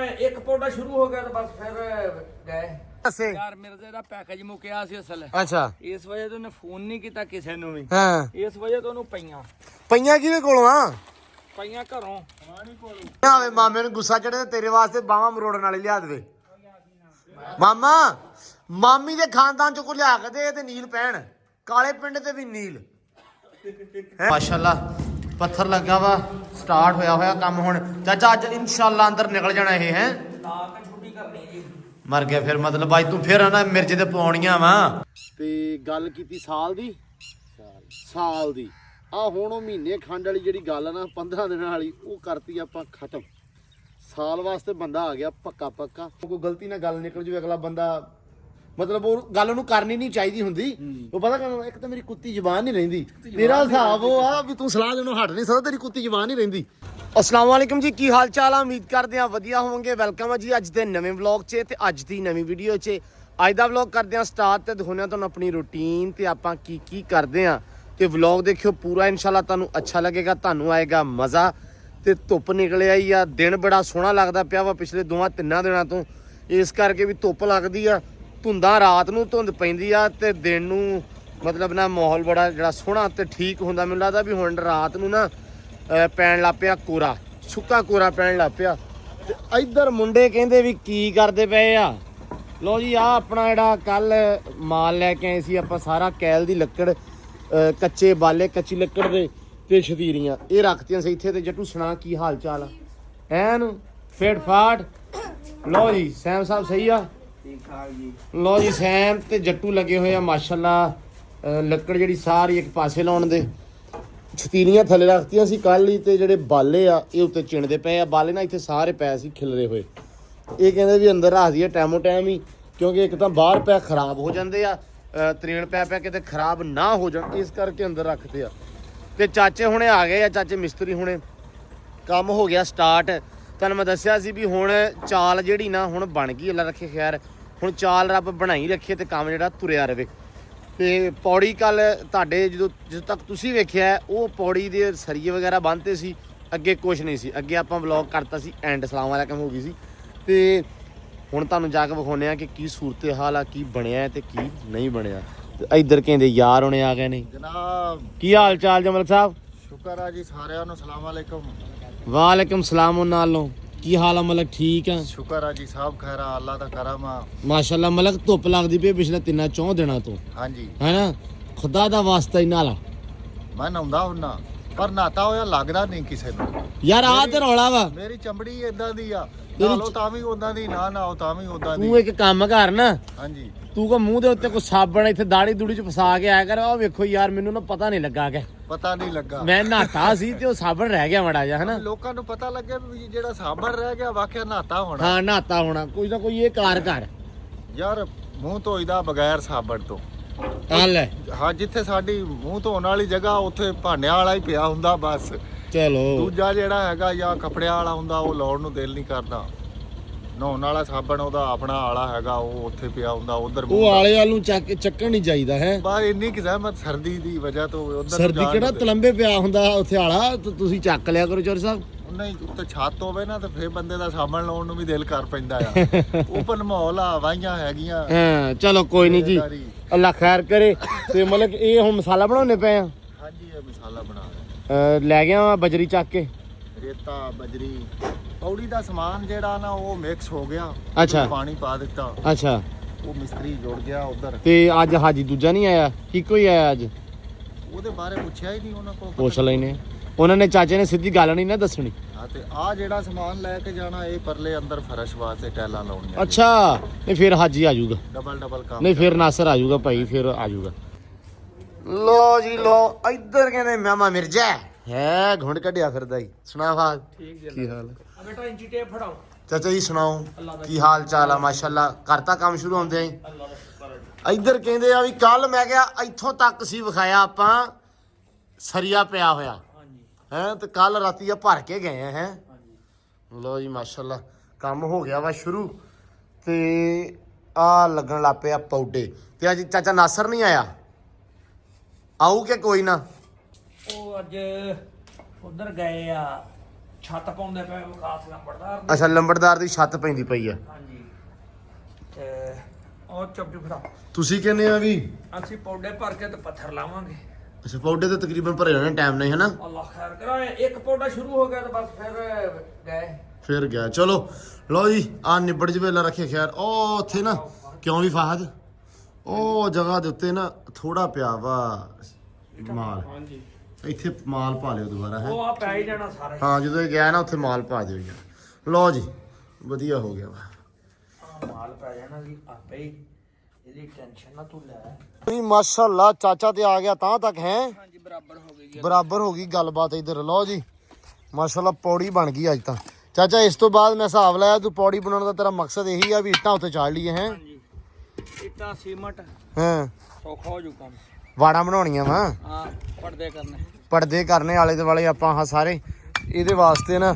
ਇੱਕ ਪੌੜਾ ਸ਼ੁਰੂ ਹੋ ਗਿਆ ਤਾਂ ਬਸ ਫਿਰ ਗਏ ਦੱਸੇ ਯਾਰ ਮਿਰਜ਼ੇ ਦਾ ਪੈਕੇਜ ਮੁੱਕਿਆ ਸੀ ਅਸਲ ਅੱਛਾ ਇਸ ਵਜ੍ਹਾ ਤੋਂ ਉਹਨੇ ਫੋਨ ਨਹੀਂ ਕੀਤਾ ਕਿਸੇ ਨੂੰ ਵੀ ਹਾਂ ਇਸ ਵਜ੍ਹਾ ਤੋਂ ਉਹਨੂੰ ਪਈਆਂ ਕਿਹਦੇ ਕੋਲੋਂ ਆ ਪਈਆਂ ਘਰੋਂ ਆਵੇ ਮਾਮੇ ਨੂੰ ਗੁੱਸਾ ਚੜੇ ਤੇ ਤੇਰੇ ਵਾਸਤੇ ਬਾਹਾਂ ਮਰੋੜਨ ਵਾਲੀ ਲਿਆ ਦੇਵੇ ਮਾਮਾ ਮਾਮੀ ਦੇ ਖਾਨਦਾਨ ਚੋਂ ਕੋ ਲਿਆ ਕੇ ਦੇ ਤੇ ਨੀਲ ਪੈਣ ਕਾਲੇ ਪਿੰਡ ਤੇ ਵੀ ਨੀਲ ਮਾਸ਼ਾਅੱਲਾ ਪੱਥਰ ਲੱਗਾ ਵਾ ਸਟਾਰਟ ਹੋਇਆ ਕੰਮ ਹੁਣ ਚਾਚਾ ਅੱਜ ਇਨਸ਼ਾਅੱਲਾ ਅੰਦਰ ਨਿਕਲ ਜਾਣਾ ਇਹ ਹੈ ਲਾ ਕੇ ਛੁੱਟੀ ਕਰਨੀ ਜੀ ਮਰ ਗਿਆ ਫਿਰ ਮਤਲਬ ਅੱਜ ਤੂੰ ਫਿਰ ਨਾ ਮਿਰਜੇ ਤੇ ਪਾਉਣੀਆਂ ਵਾ ਤੇ ਗੱਲ ਕੀਤੀ ਸਾਲ ਦੀ ਆ ਹੁਣ ਉਹ ਮਹੀਨੇ ਖੰਡ ਵਾਲੀ ਜਿਹੜੀ ਗੱਲ ਆ ਨਾ 15 ਦਿਨਾਂ ਵਾਲੀ ਉਹ ਕਰਤੀ ਆਪਾਂ ਖਤਮ ਸਾਲ ਵਾਸਤੇ ਬੰਦਾ ਆ ਗਿਆ ਪੱਕਾ ਕੋਈ ਗਲਤੀ ਨਾਲ ਗੱਲ ਨਿਕਲ ਜੂ ਅਗਲਾ ਬੰਦਾ ਮਤਲਬ ਉਹ ਗੱਲ ਉਹਨੂੰ ਕਰਨੀ ਨਹੀਂ ਚਾਹੀਦੀ ਹੁੰਦੀ ਉਹ ਪਤਾ ਕਿ ਇੱਕ ਤਾਂ ਮੇਰੀ ਕੁੱਤੀ ਜ਼ਬਾਨ ਨਹੀਂ ਰਹਿੰਦੀ ਤੇਰਾ ਹਿਸਾਬ ਉਹ ਆ ਵੀ ਤੂੰ ਸਲਾਹ ਦੇਣੋਂ ਹਟ ਨਹੀਂ ਸਕਦਾ ਤੇਰੀ ਕੁੱਤੀ ਜ਼ਬਾਨ ਨਹੀਂ ਰਹਿੰਦੀ अस्सलाम वालेकुम जी की हाल चाल आ उम्मीद करते हैं वधिया होवोगे वेलकम है जी अज के नवे व्लॉग च ते अज दी नवी वीडियो च अज दा व्लॉग करते हैं स्टार्ट ते दिखाने तुहानूं अपनी रूटीन ते आपां की करते हैं ते व्लॉग देखियो पूरा इंशाल्लाह तुहानूं अच्छा लगेगा तुहानूं आएगा मज़ा ते धुप्प निकले आई आ दिन बड़ा सोहना लगदा पिया वा पिछले 2-3 दिनों तो इस करके भी धुप्प लगदी आ धुंदा रात नूं धुंद पैंदी आ ते दिन नूं मतलब ना माहौल बड़ा जिहड़ा सोहना ते ठीक हुंदा मैनूं लगदा भी हुण रात नूं ना पैन लग पिया कोरा सुक्का कोरा पैन लग पिया ते इधर मुंडे कहंदे भी की करदे पए आ लो जी आ अपना जिहड़ा कल माल लैके आए सी आपां सारा कैल दी लक्कड़ कच्चे बाले कच्ची लक्कड़ दे ते छतीरियां ये रखतियां सी इत्थे ते जट्टू सुना की हाल चाल आ ऐन फिट फाट लो जी सैम साहब सही आ ठीक ठाक जी लो जी सैम ते जट्टू लगे हुए आ माशाअल्लाह लक्कड़ जिहड़ी सारी एक पासे लाउण दे ਛਤੀਰੀਆਂ ਥੱਲੇ ਰੱਖਤੀਆਂ ਸੀ ਕੱਲ ਹੀ ਤੇ ਜਿਹੜੇ ਬਾਲੇ ਆ ਇਹ ਉੱਤੇ ਚਿਣਦੇ ਪਏ ਆ ਬਾਲੇ ਨਾ ਇੱਥੇ ਸਾਰੇ ਪਏ ਸੀ ਖਿਲਰੇ ਹੋਏ ਇਹ ਕਹਿੰਦੇ ਵੀ ਅੰਦਰ ਰੱਖ ਦਈਏ ਟਾਈਮੋ ਟਾਈਮ ਹੀ ਕਿਉਂਕਿ ਇੱਕ ਤਾਂ ਬਾਹਰ ਪੈ ਖਰਾਬ ਹੋ ਜਾਂਦੇ ਆ ਤਰੇਣ ਪੈ ਕਿਤੇ ਖਰਾਬ ਨਾ ਹੋ ਜਾਣ ਇਸ ਕਰਕੇ ਅੰਦਰ ਰੱਖਦੇ ਆ ਤੇ ਚਾਚੇ ਹੁਣੇ ਆ ਗਏ ਆ ਚਾਚੇ ਮਿਸਤਰੀ ਹੁਣੇ ਕੰਮ ਹੋ ਗਿਆ ਸਟਾਰਟ ਤੁਹਾਨੂੰ ਮੈਂ ਦੱਸਿਆ ਸੀ ਵੀ ਹੁਣ ਚਾਲ ਜਿਹੜੀ ਨਾ ਹੁਣ ਬਣ ਗਈ ਅੱਲਾ ਰੱਖੇ ਖੈਰ ਹੁਣ ਚਾਲ ਰੱਬ ਬਣਾਈ ਰੱਖੇ ਤੇ ਕੰਮ ਜਿਹੜਾ ਤੁਰਿਆ ਰਵੇ ਤੇ ਪੌੜੀ ਕੱਲ ਤੁਹਾਡੇ ਜਦੋਂ ਤੱਕ ਤੁਸੀਂ ਵੇਖਿਆ ਉਹ ਪੌੜੀ ਦੇ ਸਰੀਏ ਵਗੈਰਾ ਬੰਨ੍ਹਤੇ ਸੀ ਅੱਗੇ ਕੁਝ ਨਹੀਂ ਸੀ ਅੱਗੇ ਆਪਾਂ ਵਲੌਗ ਕਰਤਾ ਸੀ ਐਂਡ ਸਲਾਮ ਵਾਲੇਕਮ ਹੋ ਗਈ ਸੀ ਤੇ ਹੁਣ ਤੁਹਾਨੂੰ ਜਾ ਕੇ ਵਿਖਾਉਂਦੇ ਆ ਕਿ ਕੀ ਸੂਰਤ ਹਾਲ ਆ ਕੀ ਬਣਿਆ ਤੇ ਕੀ ਨਹੀਂ ਬਣਿਆ ਤੇ ਇੱਧਰ ਕਹਿੰਦੇ ਯਾਰ ਹੁਣੇ ਆ ਗਏ ਨੇ ਜਨਾਬ ਕੀ ਹਾਲ ਚਾਲ ਜਮਲ ਸਾਹਿਬ ਸ਼ੁਕਰ ਆ ਜੀ ਸਾਰਿਆਂ ਨੂੰ ਸਲਾਮ ਵਾਲੇਕਮ ਵਾਲੇਕਮ ਸਲਾਮ ਨਾਲੋਂ ਕੀ ਹਾਲ ਆ ਮਲਕ ਠੀਕ ਆ ਸ਼ੁਕਰ ਆ ਜੀ ਸਭ ਖੈਰ ਆ ਅੱਲਾ ਦਾ ਕਰਮ ਆ ਮਾਸ਼ਾਅੱਲਾ ਮਲਕ ਧੁੱਪ ਲੱਗਦੀ ਪਈ ਪਿਛਲੇ 3-4 ਦਿਨਾਂ ਤੋਂ ਹਾਂਜੀ ਹੈਨਾ ਖੁਦਾ ਦਾ ਵਾਸਤਾ ਹੀ ਨਾਲਾ ਮੈਂ ਨਹਾਉਂਦਾ ਹੁੰਨਾ ਪਰ ਨਹਾਤਾ ਹੋਇਆ ਲੱਗਦਾ ਨਹੀਂ ਕਿਸੇ ਨੂੰ ਯਾਰ ਆ ਤੇ ਰੌਲਾ ਵਾ ਮੇਰੀ ਚਮੜੀ ਇਦਾਂ ਦੀ ਆ ਨਾਲੋ ਤਾਂ ਵੀ ਉਦਾਂ ਦੀ ਨਾ ਨਾਓ ਤਾਂ ਵੀ ਉਦਾਂ ਦੀ ਤੂੰ ਇੱਕ ਕੰਮ ਕਰ ਨਾ ਹਾਂਜੀ ਤੂੰ ਕੋ ਮੂੰਹ ਦੇ ਉੱਤੇ ਕੋਈ ਸਾਬਣ ਇੱਥੇ ਦਾੜੀ ਦੂੜੀ ਚ ਫਸਾ ਕੇ ਆਇਆ ਕਰ ਉਹ ਵੇਖੋ ਯਾਰ ਮੈਨੂੰ ਨਾ ਪਤਾ ਨਹੀਂ ਲੱਗਾ ਕਿ ਪਤਾ ਨਹੀਂ ਲੱਗਾ ਮੈਂ ਨਹਾਤਾ ਸੀ ਤੇ ਉਹ ਸਾਬਣ ਰਹਿ ਗਿਆ ਮੜਾ ਜਾ ਹਨਾ ਲੋਕਾਂ ਨੂੰ ਪਤਾ ਲੱਗੇ ਵੀ ਜਿਹੜਾ ਸਾਬਣ ਰਹਿ ਗਿਆ ਵਾਕਿਆ ਨਹਾਤਾ ਹੋਣਾ ਹਾਂ ਨਹਾਤਾ ਹੋਣਾ ਕੋਈ ਨਾ ਕੋਈ ਇਹ ਕਾਰ ਕਰ ਯਾਰ ਮੂੰਹ ਧੋਈਦਾ ਬਗੈਰ ਸਾਬਣ ਤੋਂ ਆ ਲੈ ਹਾਂ ਜਿੱਥੇ ਸਾਡੀ ਮੂੰਹ ਧੋਣ ਵਾਲੀ ਜਗ੍ਹਾ ਉੱਥੇ ਭਾਂਡਿਆਂ ਵਾਲਾ ਹੀ ਪਿਆ ਹੁੰਦਾ ਬਸ ਚਲੋ ਦੂਜਾ ਜਿਹੜਾ ਹੈਗਾ ਜਾਂ ਕੱਪੜਿਆਂ ਵਾਲਾ ਹੁੰਦਾ ਉਹ ਲਾਉਣ ਨੂੰ ਦਿਲ ਨਹੀਂ ਕਰਦਾ ਨਹਾਉਣ ਵਾਲਾ ਸਾਬਣ ਉਹਦਾ ਆਪਣਾ ਆਲਾ ਹੈਗਾ ਉਹ ਉੱਥੇ ਪਿਆ ਹੁੰਦਾ ਉਧਰ ਉਹ ਆਲੇ ਵਾਲ ਨੂੰ ਚੱਕਣ ਨਹੀਂ ਚਾਹੀਦਾ ਹੈ ਬਸ ਇੰਨੀ ਕਿ ਜ਼ਹਿਮਤ ਸਰਦੀ ਦੀ ਵਜ੍ਹਾ ਤੋਂ ਉਧਰ ਸਰਦੀ ਕਿਹੜਾ ਤਲੰਬੇ ਪਿਆ ਹੁੰਦਾ ਉੱਥੇ ਆਲਾ ਤੁਸੀਂ ਚੱਕ ਲਿਆ ਕਰੋ ਚੋਰ ਸਾਹਿਬ ਨਹੀਂ ਉੱਤੇ ਛੱਤ ਹੋਵੇ ਨਾ ਤੇ ਫੇਰ ਬੰਦੇ ਦਾ ਸਾਬਣ ਲਾਉਣ ਨੂੰ ਵੀ ਦਿਲ ਕਰ ਪੈਂਦਾ ਆ ਓਪਨ ਮਾਹੌਲ ਆ ਵਾਹੀਆਂ ਹੈਗੀਆਂ ਹਾਂ ਚਲੋ ਕੋਈ ਨਹੀਂ ਜੀ ਅੱਲਾ ਖੈਰ ਕਰੇ ਤੇ ਮਤਲਬ ਇਹ ਹੁਣ ਮਸਾਲਾ ਬਣਾਉਣੇ ਪਏ ਆ ਹਾਂਜੀ ਇਹ ਮਸਾਲਾ ਬਣਾ ਰਿਹਾ ਲੈ ਗਿਆ ਬਜਰੀ ਚੱਕ ਕੇ ਰੇਤਾ ਬਜਰੀ ਪੌੜੀ ਦਾ ਸਮਾਨ ਜਿਹੜਾ ਨਾ ਉਹ ਮਿਕਸ ਹੋ ਗਿਆ ਅੱਛਾ ਪਾਣੀ ਪਾ ਦਿੱਤਾ ਅੱਛਾ ਉਹ ਮਿਸਤਰੀ ਜੁੜ ਗਿਆ ਉਧਰ ਤੇ ਅੱਜ ਹਾਜੀ ਦੂਜਾ ਨਹੀਂ ਆਇਆ ਇੱਕੋ ਹੀ ਆਇਆ ਅੱਜ ਉਹਦੇ ਬਾਰੇ ਪੁੱਛਿਆ ਹੀ ਨਹੀਂ ਉਹਨਾਂ ਕੋਲ ਪੁੱਛ ਲੈਨੇ ਉਹਨਾਂ ਨੇ ਚਾਚੇ ਨੇ ਸਿੱਧੀ ਗੱਲ ਨਹੀਂ ਨਾ ਦੱਸਣੀ ਹਾਂ ਤੇ ਆ ਜਿਹੜਾ ਸਮਾਨ ਲੈ ਕੇ ਜਾਣਾ ਇਹ ਪਰਲੇ ਅੰਦਰ ਫਰਸ਼ ਵਾਸਤੇ ਟੈਲਾਂ ਲਾਉਣੀਆਂ ਅੱਛਾ ਨਹੀਂ ਫਿਰ ਹਾਜੀ ਆ ਜਾਊਗਾ ਡਬਲ ਕੰਮ ਨਹੀਂ ਫਿਰ ਨਾਸਰ ਆ ਜਾਊਗਾ ਭਾਈ ਫਿਰ ਆ ਜਾਊਗਾ ਲੋ ਜੀ ਲੋ ਇੱਧਰ ਕਹਿੰਦੇ ਮਾਮਾ ਮਿਰਜ਼ਾ ਹੈ ਘੁੰਡ ਕੱਢਿਆ ਫਿਰਦਾ ਹੀ ਸੁਣਾ ਹਾਲ ਠੀਕ ਜੀ ਕੀ ਹਾਲ ਆ ਬੇਟਾ ਇੰਚੀ ਟੇਪ ਫੜਾਓ ਚਾਚਾ ਜੀ ਸੁਣਾਓ ਕੀ ਹਾਲ ਚਾਲ ਆ ਮਾਸ਼ਾਅੱਲਾ ਕਰਤਾ ਕੰਮ ਸ਼ੁਰੂ ਹੁੰਦੇ ਆਂ ਅੱਲਾ ਦਾ ਸ਼ੁਕਰ ਹੈ ਇੱਧਰ ਕਹਿੰਦੇ ਆ ਵੀ ਕੱਲ ਮੈਂ ਕਿਹਾ ਇੱਥੋਂ ਤੱਕ ਸੀ ਵਿਖਾਇਆ ਆਪਾਂ ਸਰੀਆ ਪਿਆ ਹੋਇਆ ਹਾਂਜੀ ਹੈ ਤੇ ਕੱਲ ਰਾਤੀ ਆ ਭਰ ਕੇ ਗਏ ਆ ਹੈ ਹਾਂਜੀ ਲੋ ਜੀ ਮਾਸ਼ਾਅੱਲਾ ਕੰਮ ਹੋ ਗਿਆ ਵਾ ਸ਼ੁਰੂ ਤੇ ਆ ਲੱਗਣ ਲੱਗ ਪਿਆ ਪੌਡੇ ਤੇ ਅੱਜ ਚਾਚਾ ਨਾਸਰ ਨਹੀਂ ਆਇਆ ਆਊ ਕਿ ਕੋਈ ਨਾ ਉਹ ਅੱਜ ਉਧਰ ਗਏ ਆ ਛੱਤ ਪਾਉਂਦੇ ਪਏ ਵਿਕਾਸ ਲੰਬੜਦਾਰ ਅੱਛਾ ਲੰਬੜਦਾਰ ਦੀ ਛੱਤ ਪੈਂਦੀ ਪਈ ਆ। ਹਾਂਜੀ ਤੇ ਉਹ ਚੁੱਪ ਫੜਾ ਤੁਸੀਂ ਕਹਿੰਦੇ ਆ ਵੀ ਅਸੀਂ ਪੌੜੇ ਭਰ ਕੇ ਤੇ ਪੱਥਰ ਲਾਵਾਂਗੇ। ਅੱਛਾ ਪੌਡੇ ਤੇ ਤਕਰੀਬਨ ਭਰੇ ਜਾਣੇ ਟਾਈਮ ਨਹੀਂ ਹੈ ਨਾ। ਅੱਲਾ ਖੈਰ ਕਰਾਏ ਇੱਕ ਪੌੜਾ ਸ਼ੁਰੂ ਹੋ ਗਿਆ ਤੇ ਬਸ ਫਿਰ ਗਏ। ਫਿਰ ਗਿਆ ਚਲੋ ਲਓ ਜੀ ਆ ਨਿਬੜ ਜਵੇ ਲਾ ਰੱਖੇ ਖੈਰ। ਉਹ ਉੱਥੇ ਨਾ ਕਿਉਂ ਵੀ ਫਾਹਦ ਉਹ ਜਗ੍ਹਾ ਦੇ ਉੱਤੇ ਨਾ ਥੋੜਾ ਪਿਆ ਵਾ ਮਾਲ। ਹਾਂਜੀ ਇੱਥੇ ਮਾਲ ਪਾ ਲਿਓ ਦੁਬਾਰਾ ਹੈ। ਉਹ ਆ ਪੈ ਹੀ ਜਾਣਾ ਸਾਰੇ। ਹਾਂ ਜਦੋਂ ਇਹ ਗਿਆ ਨਾ ਉੱਥੇ ਮਾਲ ਪਾ ਦਿਓ ਯਾਰ। ਲਓ ਜੀ ਵਧੀਆ ਹੋ ਗਿਆ ਵਾ। ਆ ਮਾਲ ਪੈ ਜਾਣਾ ਜੀ ਆਪੇ ਹੀ ਇਹਦੀ ਟੈਨਸ਼ਨ ਨਾ ਤੂੰ ਲੈ। ਨਹੀਂ ਮਾਸ਼ਾਅੱਲਾ ਚਾਚਾ ਤੇ ਆ ਗਿਆ ਤਾਂ ਤੱਕ ਹੈ। ਹਾਂਜੀ ਬਰਾਬਰ ਹੋ ਗਈ ਜੀ। ਬਰਾਬਰ ਹੋ ਗਈ ਗੱਲਬਾਤ ਇੱਧਰ। ਲਓ ਜੀ ਮਾਸ਼ਾਅੱਲਾ ਪੌੜੀ ਬਣ ਗਈ ਅੱਜ ਤਾਂ। ਚਾਚਾ ਇਸ ਤੋਂ ਬਾਅਦ ਮੈਂ ਹਿਸਾਬ ਲਾਇਆ ਤੂੰ ਪੌੜੀ ਬਣਾਉਣ ਦਾ ਤੇਰਾ ਮਕਸਦ ਇਹੀ ਆ ਵੀ ਇੱਟਾਂ ਉੱਤੇ ਚਾੜ ਲਈਏ ਹੈ। ਹਾਂਜੀ ਇੱਟਾਂ ਸੀਮਟ ਹਾਂ ਸੌਖਾ ਹੋ ਜੂ ਕੰਮ। ਵਾੜਾਂ ਬਣਾਉਣੀਆਂ ਵਾ ਹਾਂ ਪਰਦੇ ਕਰਨੇ ਪਰਦੇ ਕਰਨੇ ਆਲੇ ਦੁਆਲੇ ਆਪਾਂ ਆਹ ਸਾਰੇ। ਇਹਦੇ ਵਾਸਤੇ ਨਾ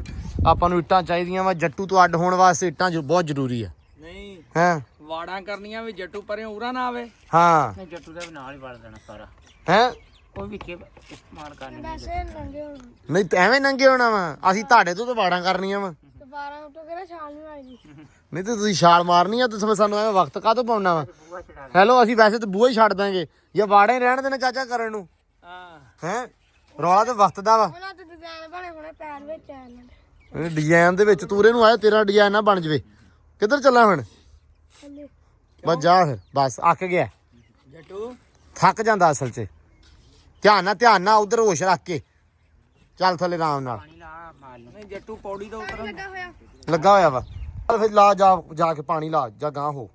ਆਪਾਂ ਨੂੰ ਇੱਟਾਂ ਚਾਹੀਦੀਆਂ ਵਾ। ਜੱਟੂ ਤੋਂ ਅੱਡ ਹੋਣ ਵਾਸਤੇ ਇੱਟਾਂ ਬਹੁਤ ਜ਼ਰੂਰੀ ਆ। ਨਹੀਂ ਹੈ ਵਾੜਾਂ ਕਰਨੀਆਂ ਵੀ ਜੱਟੂ ਪਰੇ ਉਰਾ ਨਾ ਆਵੇ। ਹਾਂ ਨਹੀਂ ਜੱਟੂ ਦਾ ਵੀ ਨਾਲ ਹੀ ਵੜ ਦੇਣਾ ਸਾਰਾ। ਹੈ ਉਹ ਵੀ ਕੇ ਇਸਤੇਮਾਲ ਕਰਨੀ ਵੈਸੇ ਨੰਗੇ ਹੁਣ ਨਹੀਂ ਤੇ ਐਵੇਂ ਨੰਗੇ ਹੋਣਾ ਵਾ। ਅਸੀਂ ਤੁਹਾਡੇ ਤੋਂ ਤਾਂ ਵਾੜਾਂ ਕਰਨੀਆਂ ਵਾ। 12 ਤੋਂ ਕਿਹੜਾ ਛਾਲ ਨਹੀਂ ਮਾਰੀ ਨਹੀਂ ਤੇ ਤੁਸੀਂ ਛਾਲ ਮਾਰਨੀ ਆ ਤੁਸੀਂ ਸਾਨੂੰ ਐਵੇਂ ਵਕਤ ਕਾਹਤੋਂ ਪਾਉਣਾ ਵਾ। ਹੈਲੋ ਅਸੀਂ ਵੈਸੇ ਤਾਂ ਬੂਹਾ ਹੀ ਛੱਡ ਦਾਂਗੇ ਜਾਂ ਵਾੜੇ ਰਹਿਣ ਦੇਣਾ ਚਾਚਾ ਕਰਨ ਨੂੰ। ਹਾਂ ਹੈ ਰੌਲਾ ਤੇ ਵਕਤ ਦਾ ਵਾ। ਉਹਨਾਂ ਤੇ ਡਿਜ਼ਾਈਨ ਬਣੇ ਹੋਣੇ ਪੈਰ ਵਿੱਚ ਆ ਇਹਨਾਂ ਦੇ ਡਿਜ਼ਾਈਨ ਦੇ ਵਿੱਚ ਤੂਰੇ ਨੂੰ ਆਇਆ ਤੇਰਾ ਡਿਜ਼ਾਈਨ ਨਾ ਬਣ ਜਵੇ। ਕਿੱਧਰ ਚੱਲਾਂ ਹੁਣ ਥੱਲੇ। ਬਸ ਜਾ ਫਿਰ ਬਸ ਅੱਕ ਗਿਆ। ਜੱਟੂ ਥੱਕ ਜਾਂਦਾ ਅਸਲ 'ਚ। ਧਿਆਨ ਨਾਲ ਉਧਰ ਹੋਸ਼ ਰੱਖ ਕੇ ਚੱਲ ਥੱਲੇ ਆਰਾਮ ਨਾਲ। ਪਾਣੀ ਲਾ ਮਾਲ ਨਹੀਂ ਜੱਟੂ ਪੌੜੀ ਤੋਂ ਉਤਰਨ ਲੱਗਾ ਹੋਇਆ ਲੱਗਾ ਹੋਇਆ ਵਾ। ਚੱਲ ਫਿਰ ਲਾ ਜਾ ਕੇ ਪਾਣੀ ਲਾ ਜਾ ਗਾਂ ਹੋ।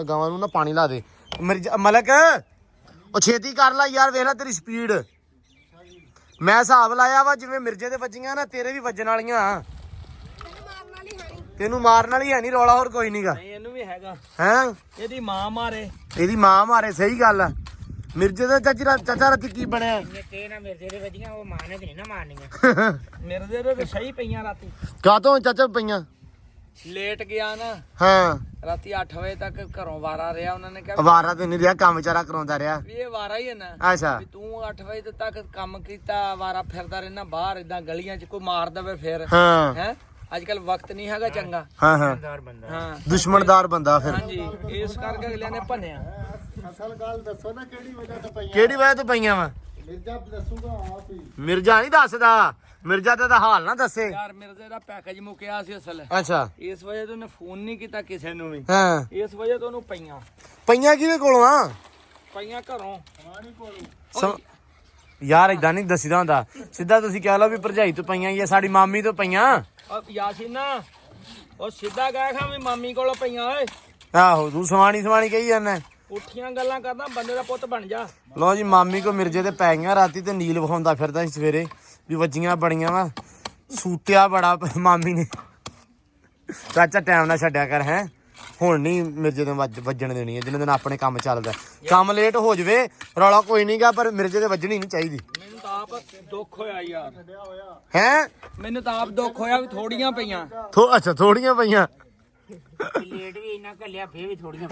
ਗਾਵਾਂ ਨੂੰ ਨਾ ਪਾਣੀ ਲਾ ਦੇ। ਮਲਕ ਉਹ ਛੇਤੀ ਕਰ ਲੈ ਯਾਰ ਵੇਖ ਲੈ ਤੇਰੀ ਸਪੀਡ। ਮੈਂ ਹਿਸਾਬ ਲਾਇਆ ਵਾ ਜਿਵੇਂ ਮਿਰਜੇ ਦੇ ਵੱਜੀਆਂ ਨਾ ਤੇਰੇ ਵੀ ਵੱਜਣ ਵਾਲੀਆਂ। ਤੈਨੂੰ ਮਾਰਨ ਵਾਲੀ ਹੈ ਨਹੀਂ। ਤੈਨੂੰ ਮਾਰਨ ਵਾਲੀ ਹੈ ਨਹੀਂ ਰੌਲਾ ਹੋਰ ਕੋਈ ਨਹੀਂਗਾ। ਨਹੀਂ ਇਹਨੂੰ ਵੀ ਹੈਗਾ। ਹੈ ਇਹਦੀ ਮਾਂ ਮਾਰੇ ਇਹਦੀ ਮਾਂ ਮਾਰੇ ਸਹੀ ਗੱਲ ਆ। ਮਿਰਜੇ ਦਾ ਚਾਚਾ ਰਾਤੀ ਕੀ ਬਣਿਆ। ਤੇ ਨਾ ਮਿਰਜ਼ੇ ਦੇ ਵੱਜੀਆਂ ਉਹ ਮਾਂ ਨੇ ਨਹੀਂ ਨਾ ਮਾਰਨੀਆਂ। ਮਿਰਜ਼ੇ ਦੇ ਤੇ ਸਹੀ ਪਈਆਂ ਰਾਤੀ। ਕਾਹਤੋਂ ਚਾਚਾ ਪਈਆਂ। ਲੇਟ ਗਿਆ ਨਾ ਹਾਂ ਰਾਤੀ 8 ਵਜੇ ਤੱਕ ਘਰੋਂ ਵਾਰਾ ਰਿਹਾ। ਉਹਨਾਂ ਨੇ ਕਿਹਾ ਅਵਾਰਾ ਤੇ ਨਹੀਂ ਰਿਹਾ ਕੰਮ ਵਿਚਾਰਾ ਕਰਾਉਂਦਾ ਰਿਹਾ। ਵੀ ਇਹ ਵਾਰਾ ਹੀ ਹੈ ਨਾ। ਅੱਛਾ ਵੀ ਤੂੰ 8 ਵਜੇ ਤੱਕ ਕੰਮ ਕੀਤਾ ਵਾਰਾ ਫਿਰਦਾ ਰਹਿਣਾ ਬਾਹਰ ਇਦਾਂ ਗਲੀਆਂ 'ਚ ਕੋਈ ਮਾਰ ਦਵੇ ਫਿਰ ਹਾਂ ਹੈ। ਅੱਜ ਕੱਲ ਵਕਤ ਨਹੀਂ ਹੈਗਾ ਚੰਗਾ। ਹਾਂ ਹਾਂ ਹਾਂ ਦੁਸ਼ਮਣਦਾਰ ਬੰਦਾ ਫਿਰ। ਹਾਂਜੀ ਇਸ ਕਰਕੇ ਅਗਲਿਆਂ ਨੇ ਭੰਨਿਆ। ਅਸਲ ਗੱਲ ਦੱਸੋ ਨਾ ਕਿਹੜੀ ਵਜ੍ਹਾ ਤੋਂ ਪਈਆਂ। ਕਿਹੜੀ ਵਜ੍ਹਾ ਤੋਂ ਪਈਆਂ ਵਾ। ਮਿਰਜ਼ਾ ਦੱਸੂਗਾ ਆਪ ਹੀ। ਮਿਰਜ਼ਾ ਨਹੀਂ ਦੱਸਦਾ। ਮਿਰਜ਼ਾ ਤੇ ਤਾਂ ਹਾਲ ਨਾ ਦੱਸੇ। ਯਾਰ ਮਿਰਜ਼ੇ ਦਾ ਪੈਕੇਜ ਮੁੱਕਿਆ ਸੀ ਅਸਲ। ਅੱਛਾ ਇਸ ਵਜ੍ਹਾ ਤੋਂ ਉਹਨੇ ਫੋਨ ਨਹੀਂ ਕੀਤਾ ਕਿਸੇ ਨੂੰ ਵੀ। ਹਾਂ ਇਸ ਵਜ੍ਹਾ ਤੋਂ ਉਹਨੂੰ ਪਈਆਂ ਪਈਆਂ ਕਿਹਦੇ ਕੋਲੋਂ ਆ। ਪਈਆਂ ਘਰੋਂ। ਯਾਰ ਇਦਾਂ ਨਹੀਂ ਦੱਸੀਦਾ ਹੁੰਦਾ। ਸਿੱਧਾ ਤੁਸੀਂ ਕਹਿ ਲਓ ਵੀ ਭਰਜਾਈ ਤੋਂ ਪਈਆਂ ਜਾਂ ਸਾਡੀ ਮਾਮੀ ਤੋਂ ਪਈਆਂ। ਯਾਸੀਨਾ ਉਹ ਸਿੱਧਾ ਕਹਿ ਖਾਂ ਵੀ ਮਾਮੀ ਕੋਲੋਂ ਪਈਆਂ ਓਏ। ਆਹੋ ਤੂੰ ਸਵਾਣੀ ਕਹੀ ਜਾਂਦਾ। ਪੁੱਠੀਆਂ ਗੱਲਾਂ ਕਰਦਾ ਬੰਦੇ ਦਾ ਪੁੱਤ ਬਣ ਜਾ। ਲੋ ਜੀ ਮਾਮੀ ਕੋ ਮਿਰਜੇ ਤੇ ਪੈ ਗਈਆਂ ਰਾਤੀ ਤੇ ਨੀਲ ਵਿਖਾਉਂਦਾ ਫਿਰਦਾ ਸੀ ਸਵੇਰੇ ਵੀ ਵੱਜੀਆਂ ਬੜੀਆਂ ਵਾ। ਸੂਤਿਆ ਬੜਾ ਮਾਮੀ ਨੇ। ਚਾਚਾ ਟਾਈਮ ਨਾਲ ਛੱਡਿਆ ਕਰ ਹੈ। ਹੁਣ ਨਹੀਂ ਮਿਰਜੇ ਦੇ ਵੱਜਣ ਦੇਣੀ ਹੈ ਜਿੰਨੇ ਦਿਨ ਆਪਣੇ ਕੰਮ ਚੱਲਦਾ। ਕੰਮ ਲੇਟ ਹੋ ਜਵੇ ਰੌਲਾ ਕੋਈ ਨਹੀਂਗਾ ਪਰ ਮਿਰਜੇ ਦੇ ਵੱਜਣੀ ਨਹੀਂ ਚਾਹੀਦੀ। ਮੈਨੂੰ ਤਾਂ ਆਪ ਦੁੱਖ ਹੋਇਆ ਯਾਰ। ਹੈ ਮੈਨੂੰ ਤਾਂ ਆਪ ਦੁੱਖ ਹੋਇਆ ਵੀ ਥੋੜੀਆਂ ਪਈਆਂ। ਅੱਛਾ ਥੋੜੀਆਂ ਪਈਆਂ। ਲੇਟ ਵੀ ਇਹਨਾਂ ਘੱਲਿਆ ਫੇਰ ਵੀ ਥੋੜੀਆਂ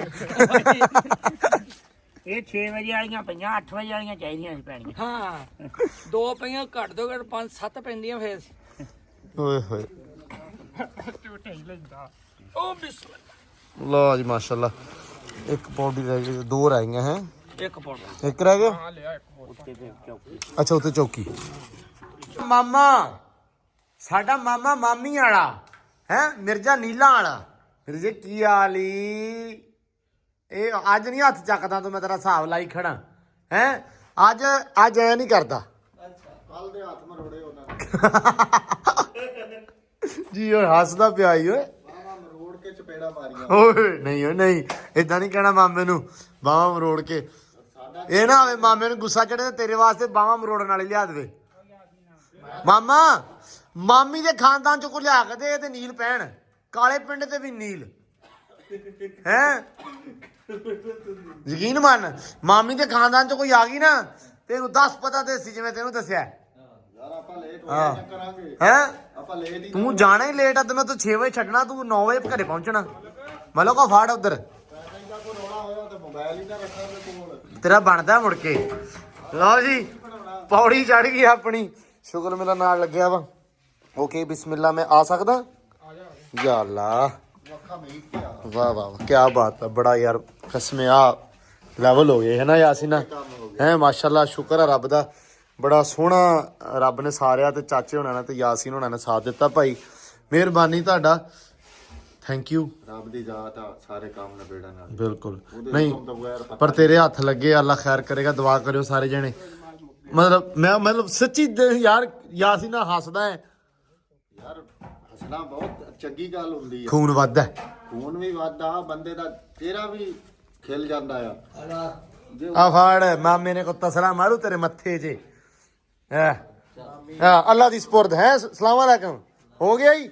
ਇਹ 6 ਵਜੇ ਵਾਲੀਆਂ ਪਈਆਂ 8 ਵਜੇ ਵਾਲੀਆਂ ਚਾਹੀਦੀਆਂ ਸੀ ਪੈਣੀਆਂ। ਹਾਂ ਦੋ ਪਈਆਂ ਘੱਟ ਤੋਂ ਘੱਟ 5-7 ਪੈਂਦੀਆਂ ਫੇਰ। ਓਏ ਹੋਏ ਝੂਠੇ ਹੀ ਲੈਂਦਾ। ਉਹ ਬਿਸਮਿਲ੍ਲਾ। ਲਓ ਜੀ ਮਾਸ਼ਾਅੱਲਾ ਇੱਕ ਪੌੜੀ ਰਹਿ ਗਈ ਦੋ ਰਹਿ ਗਈਆਂ ਹੈ। ਇੱਕ ਪੌੜਾ ਇੱਕ ਰਹਿ ਗਿਆ। ਹਾਂ ਲਿਆ ਇੱਕ ਹੋਰ। ਉੱਤੇ ਤੇ ਚੌਕੀ ਅੱਛਾ ਉੱਤੇ ਚੌਕੀ। ਮਾਮਾ ਸਾਡਾ ਮਾਮਾ ਮਾਮੀ ਵਾਲਾ ਹੈ ਮਿਰਜ਼ਾ ਨੀਲਾ ਵਾਲਾ। ਮਿਰਜ਼ੇ ਕੀ ਹਾਲੀ ਇਹ ਅੱਜ ਨਹੀਂ ਹੱਥ ਚੱਕਦਾ ਤੂੰ ਮੈਂ ਤੇਰਾ ਹਿਸਾਬ ਲਾਈ ਖੜਾ ਹੈ। ਅੱਜ ਐ ਨਹੀਂ ਕਰਦਾ। ਕੱਲ ਦੇ ਹੱਥ ਮਰੋੜੇ ਉਹਨਾਂ ਨੇ। ਜੀ ਉਹ ਹੱਸਦਾ ਪਿਆ ਈ ਓਏ। ਬਾਵਾ ਮਰੋੜ ਕੇ ਚਪੇੜਾ ਮਾਰੀਆਂ। ਓਏ ਨਹੀਂ ਓਏ ਨਹੀਂ ਇਦਾਂ ਨਹੀਂ ਕਹਿਣਾ ਮਾਮੇ ਨੂੰ ਬਾਹਾਂ ਮਰੋੜ ਕੇ। ਇਹ ਨਾ ਹੋਵੇ ਮਾਮੇ ਨੂੰ ਗੁੱਸਾ ਚੜੇ ਤੇ ਤੇਰੇ ਵਾਸਤੇ ਬਾਹਾਂ ਮਰੋੜਨ ਵਾਲੀ ਲਿਆ ਦੇਵੇ। ਮਾਮਾ ਮਾਮੀ ਦੇ ਖਾਨਦਾਨ ਚੋਂ ਕੋ ਲਿਆ ਕੇ ਦੇ ਤੇ ਨੀਲ ਪੈਣ ਕਾਲੇ ਪਿੰਡ ਤੇ ਵੀ ਨੀਲ ਹੈ। ਯਕੀਨ ਮੰਨ ਮਾਮੀ ਦੇ ਖਾਨਦਾਨ ਚੋਂ ਕੋਈ ਆ ਗਈ ਨਾ ਤੈਨੂੰ 10 ਪਤਾ ਤੇ ਸੀ ਜਿਵੇਂ ਤੈਨੂੰ ਦੱਸਿਆ। ਯਾਰ ਆਪਾਂ ਲੇਟ ਹੋ ਜਾਇਆ ਕਰਾਂਗੇ। ਹੈ ਆਪਾਂ ਲੇਟ ਹੀ ਤੂੰ ਜਾਣਾ ਹੀ ਲੇਟ ਆ ਤੇ ਮੈਂ ਤੂੰ 6 ਵਜੇ ਛੱਡਣਾ ਤੂੰ 9 ਵਜੇ ਘਰੇ ਪਹੁੰਚਣਾ। ਮਤਲਬ ਕੋ ਫਾੜ ਉਧਰ ਪੈਸਾ ਕੋ ਰੋਣਾ ਹੋਇਆ ਤੇ ਮੋਬਾਈਲ ਹੀ ਨਾ ਰੱਖਣਾ ਤੇ ਕੋਲ। ਤੇਰਾ ਬਣਦਾ ਮੁੜ ਕੇ। ਲਓ ਜੀ ਪੌੜੀ ਚੜ ਗਈ ਆਪਣੀ। ਸ਼ੁਕਰ ਮੇਰਾ ਨਾਲ ਲੱਗਿਆ ਵਾ। ਓਕੇ ਬਿਸਮਿਲ੍ਲਾ ਮੈਂ ਆ ਸਕਦਾ ਯਾ ਅੱਲਾ ਵਾਹ ਵਾਹ ਕੀ ਬਾਤ ਹੈ ਬੜਾ ਯਾਰ ਕਸਮੇ ਆ ਲੈਵਲ ਹੋ ਗਏ ਹੈ ਨਾ ਯਾਸੀਨਾ ਹੈ ਮਾਸ਼ਾਅੱਲਾ ਸ਼ੁਕਰ ਹੈ ਰੱਬ ਦਾ ਬੜਾ ਸੋਹਣਾ ਰੱਬ ਨੇ ਸਾਰਿਆਂ ਤੇ ਚਾਚੇ ਹੋਣਾ ਨੇ ਤੇ ਯਾਸੀਨ ਹੋਣਾ ਨੇ ਸਾਥ ਦਿੱਤਾ ਭਾਈ ਮਿਹਰਬਾਨੀ ਤੁਹਾਡਾ ਥੈਂਕ ਯੂ ਰੱਬ ਦੀ ਜ਼ਾਤ ਆ ਸਾਰੇ ਕੰਮ ਨਿਬੇੜਨ ਨਾਲ ਬਿਲਕੁਲ ਨਹੀਂ ਪਰ ਤੇਰੇ ਹੱਥ ਲੱਗੇ ਅੱਲਾ ਖੈਰ ਕਰੇਗਾ ਦੁਆ ਕਰਿਓ ਸਾਰੇ ਜਣੇ ਮਤਲਬ ਮੈਂ ਮਤਲਬ ਸੱਚੀ ਯਾਰ ਯਾਸੀਨਾ ਹੱਸਦਾ ਹੈ ਯਾਰ ਹੱਸਣਾ ਬਹੁਤ ਚੰਗੀ ਗੱਲ ਹੁੰਦੀ ਆ ਖੂਨ ਵੱਧਦਾ ਖੂਨ ਵੀ ਵੱਧਦਾ ਬੰਦੇ ਦਾ ਚਿਹਰਾ ਵੀ ਖਿਲ ਜਾਂਦਾ ਆ ਆ ਫਾੜ ਮਾਮੇ ਨੇ ਕੋ ਤਸਲਾ ਮਾਰੂ ਤੇਰੇ ਮੱਥੇ 'ਚ ਅੱਲਾ ਦੀ ਸਪੁਰਦ ਹੈ ਸਲਾਮ ਅਲੈਕਮ ਹੋ ਗਿਆ ਜੀ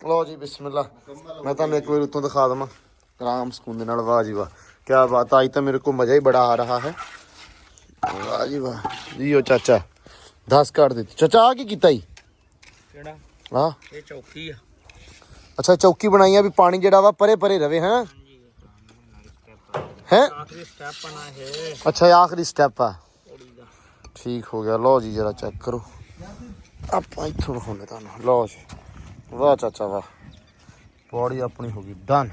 ਲੋ ਜੀ ਬਿਸਮਿਲ੍ਲਾ ਮੈਂ ਤੁਹਾਨੂੰ ਇੱਕ ਵਾਰ ਉੱਤੋਂ ਦਿਖਾ ਦਵਾਂ ਆਰਾਮ ਸਕੂਨ ਦੇ ਨਾਲ ਵਾਹ ਜੀ ਵਾਹ ਕੀ ਬਾਤ ਆਈ ਤਾਂ ਮੇਰੇ ਕੋ ਮਜ਼ਾ ਹੀ ਬੜਾ ਆ ਰਹਾ ਹੈ ਵਾਹ ਜੀ ਵਾਹ ਜੀਓ ਚਾਚਾ 10 ਕੱਢ ਦਿੱਤੀ ਚਾਚਾ ਆ ਕੀ ਕੀਤਾ ਜੀ ਕਿਹੜਾ ਹਾਂ ਇਹ ਚੌਕੀ ਆ ਅੱਛਾ ਚੌਕੀ ਬਣਾਈ ਆ ਵੀ ਪਾਣੀ ਜਿਹੜਾ ਵਾ ਪਰੇ ਪਰੇ ਰਵੇ ਹੈ ਹੈ ਆਖਰੀ ਸਟੈਪ ਆਣਾ ਹੈ ਅੱਛਾ ਇਹ ਆਖਰੀ ਸਟੈਪ ਆ ਠੀਕ ਹੋ ਗਿਆ ਲਓ ਜੀ ਜਰਾ ਚੈੱਕ ਕਰੋ ਆਪਾਂ ਇੱਥੋਂ ਦਿਖਾਉਂਦੇ ਤੁਹਾਨੂੰ ਲਓ ਜੀ ਵਾਹ ਚਾਚਾ ਵਾਹ ਪੌੜੀ ਆਪਣੀ ਹੋ ਗਈ ਡਨ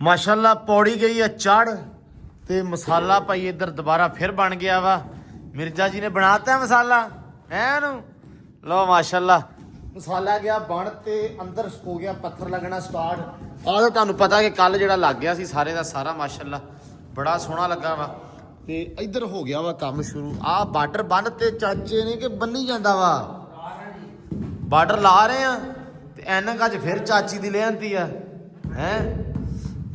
ਮਾਸ਼ਾਅੱਲਾ ਪੌੜੀ ਗਈ ਆ ਚੜ ਤੇ ਮਸਾਲਾ ਭਾਈ ਇੱਧਰ ਦੁਬਾਰਾ ਫਿਰ ਬਣ ਗਿਆ ਵਾ ਮਿਰਜ਼ਾ ਜੀ ਨੇ ਬਣਾਤਾ ਮਸਾਲਾ ਹੈ ਨੂੰ ਲਓ ਮਾਸ਼ਾਅੱਲਾ ਮਸਾਲਾ ਗਿਆ ਬਣ ਤੇ ਅੰਦਰ ਹੋ ਗਿਆ ਪੱਥਰ ਲੱਗਣਾ ਸਟਾਰਟ ਆਹ ਤਾਂ ਤੁਹਾਨੂੰ ਪਤਾ ਕਿ ਕੱਲ ਜਿਹੜਾ ਲੱਗ ਗਿਆ ਸੀ ਸਾਰੇ ਦਾ ਸਾਰਾ ਮਾਸ਼ਾਅੱਲਾ ਬੜਾ ਸੋਹਣਾ ਲੱਗਾ ਵਾ ਤੇ ਇੱਧਰ ਹੋ ਗਿਆ ਵਾ ਕੰਮ ਸ਼ੁਰੂ ਆਹ ਬਾਰਡਰ ਬੰਨ ਤੇ ਚਾਚੇ ਨੇ ਕਿ ਬੰਨੀ ਜਾਂਦਾ ਵਾ ਬਾਰਡਰ ਲਾ ਰਹੇ ਆ ਤੇ ਐਨਕ ਅੱਜ ਫਿਰ ਚਾਚੀ ਦੀ ਲੈ ਆਂਦੀ ਆ ਹੈ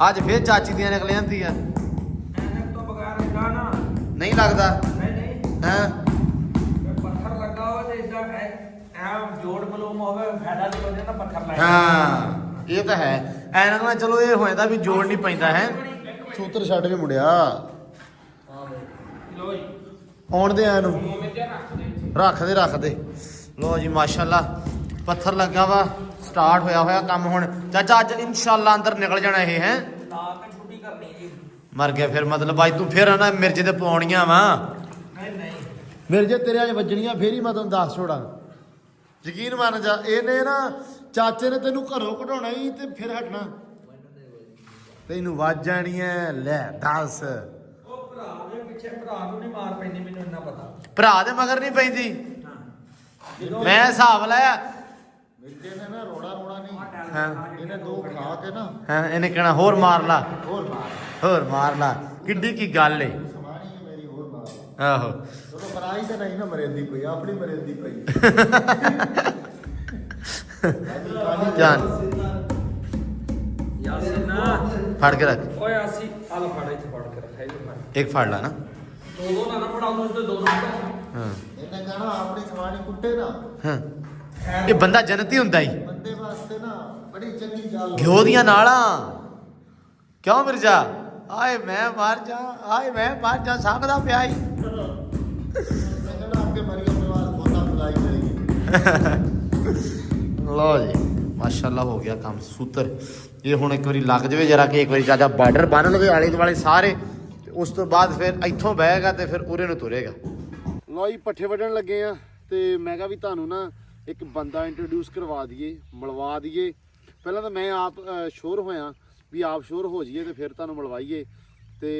ਅੱਜ ਫਿਰ ਚਾਚੀ ਦੀ ਐਨਕ ਲੈ ਆਂਦੀ ਆ ਐਨਕ ਤੋਂ ਬਗੈਰ ਇਦਾਂ ਨਾ ਨਹੀਂ ਲੱਗਦਾ ਨਹੀਂ ਹੈ ਪੱਥਰ ਲੱਗਾ ਹੋਵੇ ਤੇ ਇਦਾਂ ਐ ਜੋੜ ਬਲੂਮ ਹੋਵੇ ਫਾਇਦਾ ਨਹੀਂ ਹੋ ਜਾਂਦਾ ਪੱਥਰ ਲਾਇਆ ਹਾਂ ਇਹ ਤਾਂ ਹੈ ਐਨਕ ਨਾਲ ਚਲੋ ਇਹ ਹੋ ਜਾਂਦਾ ਵੀ ਜੋੜ ਨਹੀਂ ਪੈਂਦਾ ਹੈ ਸੂਤਰ ਛੱਡ ਕੇ ਮੁੜਿਆ ਲੋ ਜੀ ਆਉਣ ਦੇ ਐ ਨੂੰ ਰੱਖ ਦੇ ਰੱਖ ਦੇ ਲੋ ਜੀ ਮਾਸ਼ਾਅੱਲਾ ਪੱਥਰ ਲੱਗਾ ਵਾ ਸਟਾਰਟ ਹੋਇਆ ਕੰਮ ਹੁਣ ਚਾਚਾ ਅੱਜ ਇਨਸ਼ਾਅੱਲਾ ਅੰਦਰ ਨਿਕਲ ਜਾਣਾ ਇਹ ਹੈ ਲਾ ਕੇ ਛੁੱਟੀ ਕਰਨੀ ਜੀ ਮਰ ਗਿਆ ਫਿਰ ਮਤਲਬ ਅੱਜ ਤੂੰ ਫਿਰ ਨਾ ਮਿਰਜੇ ਤੇ ਪਾਉਣੀਆਂ ਵਾ ਨਹੀਂ ਮਿਰਜੇ ਤੇਰੇ ਅੱਜ ਵੱਜਣੀਆਂ ਫੇਰ ਹੀ ਮੈਂ ਤੈਨੂੰ ਦੱਸ ਛੋੜਾਂ ਯਕੀਨ ਮੰਨ ਜਾ ਇਹਨੇ ਨਾ ਚਾਚੇ ਨੇ ਤੈਨੂੰ ਘਰੋਂ ਕਢਾਉਣਾ ਹੀ ਤੇ ਫਿਰ ਹਟਣਾ ਤੈਨੂੰ ਵੱਜ ਜਾਣੀ ਐ ਲੈ ਦੱਸ ਉਹ ਭਰਾ ਦੇ ਪਿੱਛੇ ਭਰਾ ਨੂੰ ਨਹੀਂ ਮਾਰ ਪੈਂਦੀ ਮੈਨੂੰ ਇੰਨਾ ਪਤਾ ਭਰਾ ਦੇ ਮਗਰ ਨਹੀਂ ਪੈਂਦੀ ਮੈਂ ਹਿਸਾਬ ਲਾਇਆ ਮਿਰਜੇ ਨੇ ਨਾ ਰੋੜਾ ਨਹੀਂ ਹਾਂ ਇਹਨੇ ਦੋ ਖਾ ਕੇ ਨਾ ਹਾਂ ਇਹਨੇ ਕਹਿਣਾ ਹੋਰ ਮਾਰ ਲਾ ਹੋਰ ਮਾਰ ਲਾ ਕਿੱਡੀ ਕੀ ਗੱਲ ਏ ਸਮਾਣੀ ਹੈ ਮੇਰੀ ਹੋਰ ਮਾਰ ਆਹੋ ਚਲੋ ਪਰਾਈ ਤੇ ਨਹੀਂ ਨਾ ਮਰੇਂਦੀ ਪਈ ਆਪਣੀ ਮਰੇਂਦੀ ਪਈ ਜਾਨ ਯਾਸੀਨਾ ਫੜ ਕੇ ਰੱਖ ਓਏ ਆਸੀ ਆਲ ਫੜ ਇੱਥੇ ਫੜ ਕੇ ਰੱਖ ਇਹਨੂੰ ਫੜ ਇੱਕ ਫੜ ਲਾ ਨਾ ਦੋ ਨਾ ਫੜਾਉਂ ਤੇ ਦੋ ਹਾਂ ਇਹਨੇ ਕਹਣਾ ਆਪਣੀ ਸਮਾਣੀ ਕੁੱਟੇ ਨਾ ਹਾਂ ਇਹ ਬੰਦਾ ਜਨਤੀ ਹੁੰਦਾ ਹੀ ਬੰਦੇ ਵਾਸਤੇ ਨਾ ਬੜੀ ਚੰਗੀ ਗੱਲ ਘਿਓ ਦੀਆਂ ਨਾਲਾਂ ਕਿਉਂ ਮਿਰਜ਼ਾ ਆਏ ਮੈਂ ਮਰ ਜਾ ਸੰਗਦਾ ਪਿਆ ਹੀ ਕਹਿੰਦਾ ਅੱਗੇ ਮਰੀਮ ਨਿਵਾਸ ਬਹੁਤਾ ਬੁਲਾਈ ਕਰੇਗੀ ਲਓ ਜੀ ਮਾਸ਼ਾਅੱਲਾ ਹੋ ਗਿਆ ਕੰਮ ਸੂਤਰ ਇਹ ਹੁਣ ਇੱਕ ਵਾਰੀ ਲੱਗ ਜਾਵੇ ਜਰਾ ਕਿ ਇੱਕ ਵਾਰੀ ਚਾਚਾ ਬਾਰਡਰ ਬੰਨ ਲਵੇ ਆਲੇ ਦੁਆਲੇ ਸਾਰੇ ਤੇ ਉਸ ਤੋਂ ਬਾਅਦ ਫਿਰ ਇੱਥੋਂ ਬਹਿਗਾ ਤੇ ਫਿਰ ਉਰੇ ਨੂੰ ਤੁਰੇਗਾ ਲਓ ਜੀ ਪੱਠੇ ਵੱਢਣ ਲੱਗੇ ਆ ਤੇ ਮੈਂ ਕਿਹਾ ਵੀ ਤੁਹਾਨੂੰ ਨਾ ਇੱਕ ਬੰਦਾ ਇੰਟਰੋਡਿਊਸ ਕਰਵਾ ਦਈਏ ਮਿਲਵਾ ਦਈਏ ਪਹਿਲਾਂ ਤਾਂ ਮੈਂ ਆਪ ਸ਼ੋਰ ਹੋਇਆ ਵੀ ਆਪ ਸ਼ੋਰ ਹੋ ਜਾਈਏ ਤੇ ਫਿਰ ਤੁਹਾਨੂੰ ਮਿਲਵਾਈਏ ਤੇ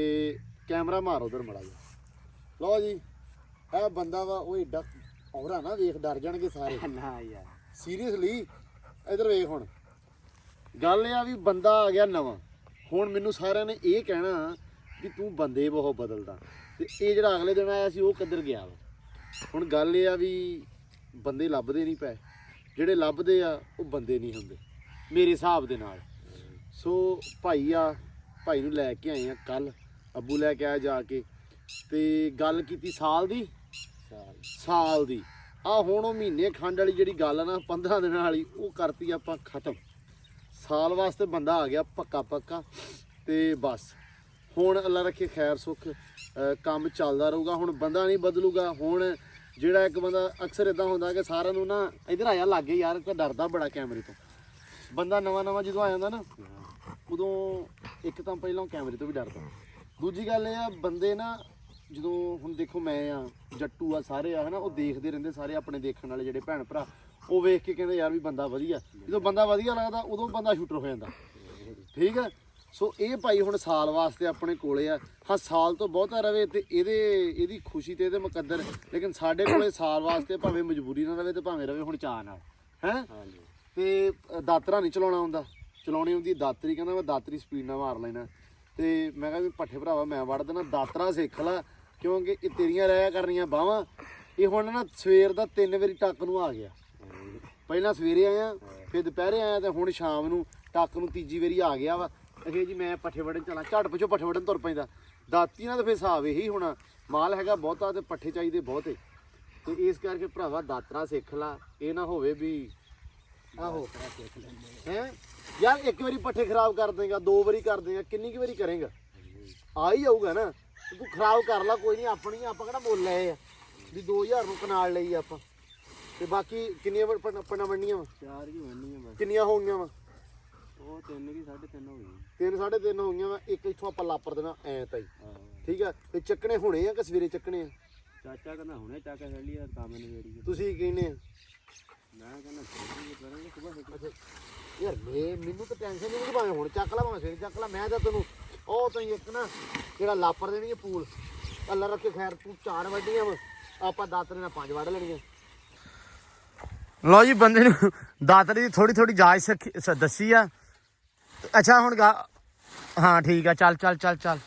ਕੈਮਰਾ ਮਾਰੋ ਉਧਰ ਮੜਾ ਜੀ ਲਓ ਜੀ ਇਹ ਬੰਦਾ ਵਾ ਉਹ ਏਡਾ ਔਰਾ ਨਾ ਵੇਖ ਡਰ ਜਾਣਗੇ ਸਾਰੇ ਨਾ ਯਾਰ ਸੀਰੀਅਸਲੀ ਇਧਰ ਵੇਖ ਹੁਣ ਗੱਲ ਇਹ ਆ ਵੀ ਬੰਦਾ ਆ ਗਿਆ ਨਵਾਂ ਹੁਣ ਮੈਨੂੰ ਸਾਰਿਆਂ ਨੇ ਇਹ ਕਹਿਣਾ ਵੀ ਤੂੰ ਬੰਦੇ ਬਹੁਤ ਬਦਲਦਾ ਤੇ ਇਹ ਜਿਹੜਾ ਅਗਲੇ ਦਿਨ ਆਇਆ ਸੀ ਉਹ ਕਿੱਧਰ ਗਿਆ ਵਾ ਹੁਣ ਗੱਲ ਇਹ ਆ ਵੀ ਬੰਦੇ ਲੱਭਦੇ ਨਹੀਂ ਪਏ ਜਿਹੜੇ ਲੱਭਦੇ ਆ ਉਹ ਬੰਦੇ ਨਹੀਂ ਹੁੰਦੇ ਮੇਰੇ ਹਿਸਾਬ ਦੇ ਨਾਲ ਸੋ ਭਾਈ ਨੂੰ ਲੈ ਕੇ ਆਏ ਆ ਕੱਲ ਅੱਬੂ ਲੈ ਕੇ ਆਇਆ ਜਾ ਕੇ ਤੇ ਗੱਲ ਕੀਤੀ ਸਾਲ ਦੀ ਆ ਹੁਣ ਉਹ ਮਹੀਨੇ ਖੰਡ ਵਾਲੀ ਜਿਹੜੀ ਗੱਲ ਆ ਨਾ 15 ਦਿਨਾਂ ਵਾਲੀ ਉਹ ਕਰਤੀ ਆਪਾਂ ਖਤਮ ਸਾਲ ਵਾਸਤੇ ਬੰਦਾ ਆ ਗਿਆ ਪੱਕਾ ਤੇ ਬਸ ਹੁਣ ਅੱਲਾ ਰੱਖੇ ਖੈਰ ਸੁੱਖ ਕੰਮ ਚੱਲਦਾ ਰਹੂਗਾ ਹੁਣ ਬੰਦਾ ਨਹੀਂ ਬਦਲੂਗਾ ਹੁਣ ਜਿਹੜਾ ਇੱਕ ਬੰਦਾ ਅਕਸਰ ਇਦਾਂ ਹੁੰਦਾ ਕਿ ਸਾਰਿਆਂ ਨੂੰ ਨਾ ਇਧਰ ਆਇਆ ਲੱਗੇ ਯਾਰ ਤਾਂ ਡਰਦਾ ਬੜਾ ਕੈਮਰੇ ਤੋਂ ਬੰਦਾ ਨਵਾਂ ਜਦੋਂ ਆ ਜਾਂਦਾ ਨਾ ਉਦੋਂ ਇੱਕ ਤਾਂ ਪਹਿਲਾਂ ਕੈਮਰੇ ਤੋਂ ਵੀ ਡਰਦਾ ਦੂਜੀ ਗੱਲ ਇਹ ਆ ਬੰਦੇ ਨਾ ਜਦੋਂ ਹੁਣ ਦੇਖੋ ਮੈਂ ਆ ਜੱਟੂ ਆ ਸਾਰੇ ਆ ਹਨਾ ਉਹ ਦੇਖਦੇ ਰਹਿੰਦੇ ਸਾਰੇ ਆਪਣੇ ਦੇਖਣ ਵਾਲੇ ਜਿਹੜੇ ਭੈਣ ਭਰਾ ਉਹ ਵੇਖ ਕੇ ਕਹਿੰਦੇ ਯਾਰ ਵੀ ਬੰਦਾ ਵਧੀਆ। ਜਦੋਂ ਬੰਦਾ ਵਧੀਆ ਲੱਗਦਾ ਉਦੋਂ ਬੰਦਾ ਸ਼ੂਟਰ ਹੋ ਜਾਂਦਾ। ਠੀਕ ਹੈ। ਸੋ ਇਹ ਭਾਈ ਹੁਣ ਸਾਲ ਵਾਸਤੇ ਆਪਣੇ ਕੋਲੇ ਆ। ਹਾਂ ਸਾਲ ਤੋਂ ਬਹੁਤਾ ਰਵੇ ਤੇ ਇਹਦੀ ਖੁਸ਼ੀ ਤੇ ਇਹਦੇ ਮੁਕੱਦਰ, ਲੇਕਿਨ ਸਾਡੇ ਕੋਲੇ ਸਾਲ ਵਾਸਤੇ ਭਾਵੇਂ ਮਜਬੂਰੀ ਨਾਲ ਰਵੇ ਤੇ ਭਾਵੇਂ ਰਵੇ ਹੁਣ ਚਾਅ ਨਾਲ ਹੈ। ਤੇ ਦਾਤਰਾ ਨਹੀਂ ਚਲਾਉਣਾ ਹੁੰਦਾ, ਚਲਾਉਣੀ ਹੁੰਦੀ ਦਾਤਰੀ। ਕਹਿੰਦਾ ਮੈਂ ਦਾਤਰੀ ਸਪੀਡ ਨਾਲ ਮਾਰ ਲੈਣਾ। ਤੇ ਮੈਂ ਕਿਹਾ ਵੀ ਪੱਠੇ ਭਰਾਵਾ ਮੈਂ ਵੜ ਦੇਣਾ, ਦਾਤਰਾ ਸਿੱਖ ਲਾ, ਕਿਉਂਕਿ ਇਹ ਤੇਰੀਆਂ ਰਹਿਆ ਕਰਨੀਆਂ ਬਾਹਾਂ। ਇਹ ਹੁਣ ਨਾ ਸਵੇਰ ਦਾ 3 ਵਾਰੀ ਟੱਕ ਨੂੰ ਆ ਗਿਆ। ਪਹਿਲਾਂ ਸਵੇਰੇ ਆਇਆ, ਫਿਰ ਦੁਪਹਿਰੇ ਆਇਆ, ਤੇ ਹੁਣ ਸ਼ਾਮ ਨੂੰ ਟੱਕ ਨੂੰ ਤੀਜੀ ਵਾਰੀ ਆ ਗਿਆ ਵਾ। ਅਖੇ ਜੀ ਮੈਂ ਪੱਠੇ ਵੜਨ ਚਲਾ, ਝੱਟ ਪਿੱਛੋਂ ਪੱਠੇ ਵੜਨ ਤੁਰ ਪੈਂਦਾ। ਦਾਤੀ ਨਾਲ ਤਾਂ ਫਿਰ ਹਿਸਾਬ ਇਹੀ ਹੋਣਾ, ਮਾਲ ਹੈਗਾ ਬਹੁਤਾ ਤੇ ਪੱਠੇ ਚਾਹੀਦੇ ਬਹੁਤੇ। ਤੇ ਇਸ ਕਰਕੇ ਭਰਾਵਾ ਦਾਤਰਾ ਸਿੱਖ ਲਾ। ਇਹ ਨਾ ਹੋਵੇ ਵੀ ਆਹੋ ਹੈ ਯਾਰ ਇੱਕ ਵਾਰੀ ਪੱਠੇ ਖਰਾਬ ਕਰ ਦੇਗਾ, 2 ਵਾਰੀ ਕਰ ਦੇਗਾ, ਕਿੰਨੀ ਕੁ ਵਾਰੀ ਕਰੇਗਾ? ਆ ਹੀ ਜਾਊਗਾ ਨਾ। ਤੂੰ ਖਰਾਬ ਕਰ ਲਾ, ਕੋਈ ਨਹੀਂ, ਆਪਣੀ ਆਪਾਂ ਕਿਹੜਾ ਮੁੱਲ ਲਏ ਆ ਵੀ 2000 ਨੂੰ ਕਨਾਲ ਲਈ ਆਪਾਂ। ਤੇ ਬਾਕੀ ਕਿੰਨੀਆਂ ਪੰਨਾ ਵੰਡੀਆਂ ਵਾ? 4 ਹੀ ਵੰਡੀਆਂ ਵਾ। ਕਿੰਨੀਆਂ ਹੋ ਗਈਆਂ ਵਾ? ਉਹ 3 ਕੀ 3.5 ਹੋ ਗਈਆਂ। 3 3.5 ਹੋ ਗਈਆਂ ਵਾ। ਇੱਕ ਇੱਥੋਂ ਆਪਾਂ ਲਾਪਰ ਦੇਣਾ ਐ ਤਾਈ। ਠੀਕ ਆ। ਤੇ ਚੱਕਣੇ ਹੁਣੇ ਆ ਕਿ ਸਵੇਰੇ ਚੱਕਣੇ ਆ? ਚਾਚਾ ਕਹਿੰਦਾ ਹੁਣੇ ਚੱਕ ਕੇ ਲਈ ਆ, ਕੰਮ ਨਵੇੜੀ। ਤੁਸੀਂ ਕਹਿੰਦੇ ਆ? ਮੈਂ ਕਹਿੰਦਾ ਕਰਾਂਗੇ ਸੁਬਾਹ। ਯਾਰ ਮੈਨੂੰ ਤਾਂ ਟੈਨਸ਼ਨ ਨਹੀਂ ਕਿ ਭਾਵੇਂ ਹੁਣ ਚੱਕ ਲਾ ਭਾਵੇਂ ਸਵੇਰੇ ਚੱਕ ਲਾ। ਮੈਂ ਤਾਂ ਤੈਨੂੰ ਉਹ ਤਾਂ ਇੱਕ ਨਾ ਜਿਹੜਾ ਲਾਪਰ ਦੇਣੀ ਪੂਲ ਅੱਲਾ ਰੱਖੇ ਖੈਰ, ਤੂੰ 4 ਵੱਡੀਆਂ ਵਾ, ਆਪਾਂ ਦਾਤਰੇ ਨਾਲ 5 ਵੱਢ ਲੈਣੀਆਂ। ਲਓ ਜੀ, ਬੰਦੇ ਨੂੰ ਦਾਤਰੇ ਦੀ ਥੋੜੀ ਥੋੜੀ ਜਾਚ ਦੱਸੀ ਆ। ਅੱਛਾ ਹੁਣ ਹਾਂ ਠੀਕ ਆ, ਚੱਲ ਚੱਲ ਚੱਲ ਚੱਲ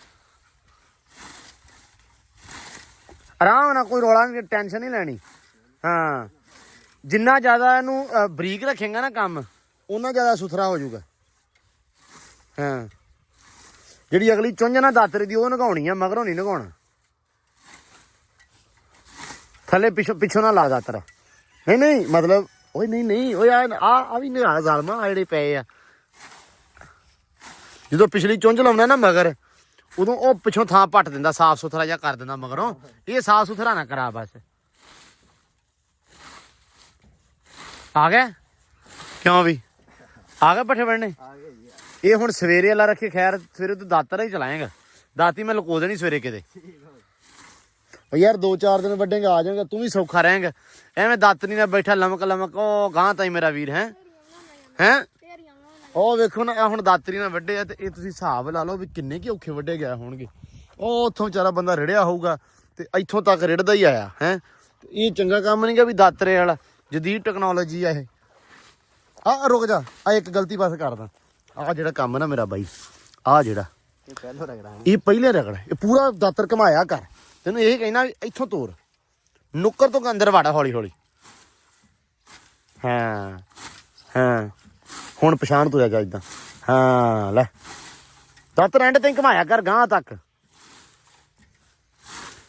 ਆਰਾਮ ਨਾਲ, ਕੋਈ ਰੌਲਾ ਨਹੀਂ, ਟੈਨਸ਼ਨ ਨਹੀਂ ਲੈਣੀ। ਹਾਂ ਜਿੰਨਾ ਜ਼ਿਆਦਾ ਇਹਨੂੰ ਬਰੀਕ ਰੱਖੇਗਾ ਨਾ ਕੰਮ, ਉਨਾ ਜ਼ਿਆਦਾ ਸੁਥਰਾ ਹੋ ਜਾਊਗਾ। ਹਾਂ ਜਿਹੜੀ ਅਗਲੀ ਚੁੰਝ ਨਾ ਦਾਤਰੇ ਦੀ ਉਹ ਨਗਾਉਣੀ ਆ, ਮਗਰੋਂ ਨਹੀਂ ਨਗਾਉਣਾ। ਥੱਲੇ ਪਿੱਛੋਂ ਨਾ ਲਾ ਦਾਤਰਾ। ਨਹੀਂ ਮਤਲਬ ਓਏ ਨਹੀਂ ਓਏ ਆ ਵੀ ਨਿਹਾਲ ਜ਼ਾਲਮਾ ਆ ਜਿਹੜੇ ਪਏ ਆ। ਜਦੋਂ ਪਿਛਲੀ ਚੁੰਝ ਲਾਉਣਾ ਨਾ ਮਗਰ, ਉਦੋਂ ਉਹ ਪਿੱਛੋਂ ਥਾਂ ਪੱਟ ਦਿੰਦਾ, ਸਾਫ ਸੁਥਰਾ ਜਿਹਾ ਕਰ ਦਿੰਦਾ ਮਗਰੋਂ। ਇਹ ਸਾਫ ਸੁਥਰਾ ਨਾ ਕਰਾ ਬਸ। ਆ ਗਿਆ ਕਿਉਂ ਵੀ ਆ ਗਿਆ ਪੱਠੇ ਵੜਨੇ? ਇਹ ਹੁਣ ਸਵੇਰੇ ਵਾਲਾ ਰੱਖੇ ਖੈਰ, ਸਵੇਰੇ ਤੂੰ ਦਾਤਰਾ ਹੀ ਚਲਾਏਗਾ। ਦਾਤੀ ਮੈਂ ਲੁਕੋ ਦੇਣੀ ਸਵੇਰੇ ਕਿਤੇ। ਯਾਰ 2-4 ਦਿਨ ਵੱਡੇਗਾ, ਆ ਜਾਏਗਾ, ਤੂੰ ਵੀ ਸੌਖਾ ਰਹੇਗਾ। ਐਵੇਂ ਦਾਤਰੀ ਨਾਲ ਬੈਠਾ ਲਮਕ ਉਹ ਗਾਂ ਤਾਈ ਮੇਰਾ ਵੀਰ ਹੈ। ਉਹ ਵੇਖੋ ਨਾ, ਹੁਣ ਦਾਤਰੀ ਨਾਲ ਵੱਡੇ ਆ ਤੇ ਇਹ ਤੁਸੀਂ ਹਿਸਾਬ ਲਾ ਲਓ ਵੀ ਕਿੰਨੇ ਕੀ ਔਖੇ ਵੱਡੇ ਗਏ ਹੋਣਗੇ। ਉਹ ਉੱਥੋਂ ਵਿਚਾਰਾ ਬੰਦਾ ਰਿੜਿਆ ਹੋਊਗਾ ਤੇ ਇੱਥੋਂ ਤੱਕ ਰਿੜਦਾ ਹੀ ਆਇਆ ਹੈ। ਇਹ ਚੰਗਾ ਕੰਮ ਨਹੀਂ ਗਾ ਵੀ ਦਾਤਰੇ ਵਾਲਾ, ਜਦੀਦ ਟੈਕਨੋਲੋਜੀ ਆ ਇਹ। ਆ ਰੁਕ ਜਾ, ਆ ਇੱਕ ਗਲਤੀ ਬਸ ਕਰਦਾ। ਆ ਜਿਹੜਾ ਕੰਮ ਨਾ ਮੇਰਾ ਬਾਈ, ਆ ਜਿਹੜਾ ਇਹ ਪਹਿਲੇ ਰਗੜਾ, ਇਹ ਪੂਰਾ ਦਾਤਰ ਘਮਾਇਆ ਕਰ। ਤੈਨੂੰ ਇਹ ਕਹਿਣਾ ਇੱਥੋਂ ਤੋਰ, ਨੁੱਕਰ ਤੋਂ ਅੰਦਰ ਵਾੜਾ ਹੌਲੀ ਹੌਲੀ। ਹਾਂ ਹੁਣ ਪਛਾਣ ਤੁਰਿਆ ਜਾ ਇਦਾਂ। ਹਾਂ ਲੈ ਦਾਤਰ ਐਂਡ ਤੇ ਘਮਾਇਆ ਕਰ ਗਾਂ ਤੱਕ।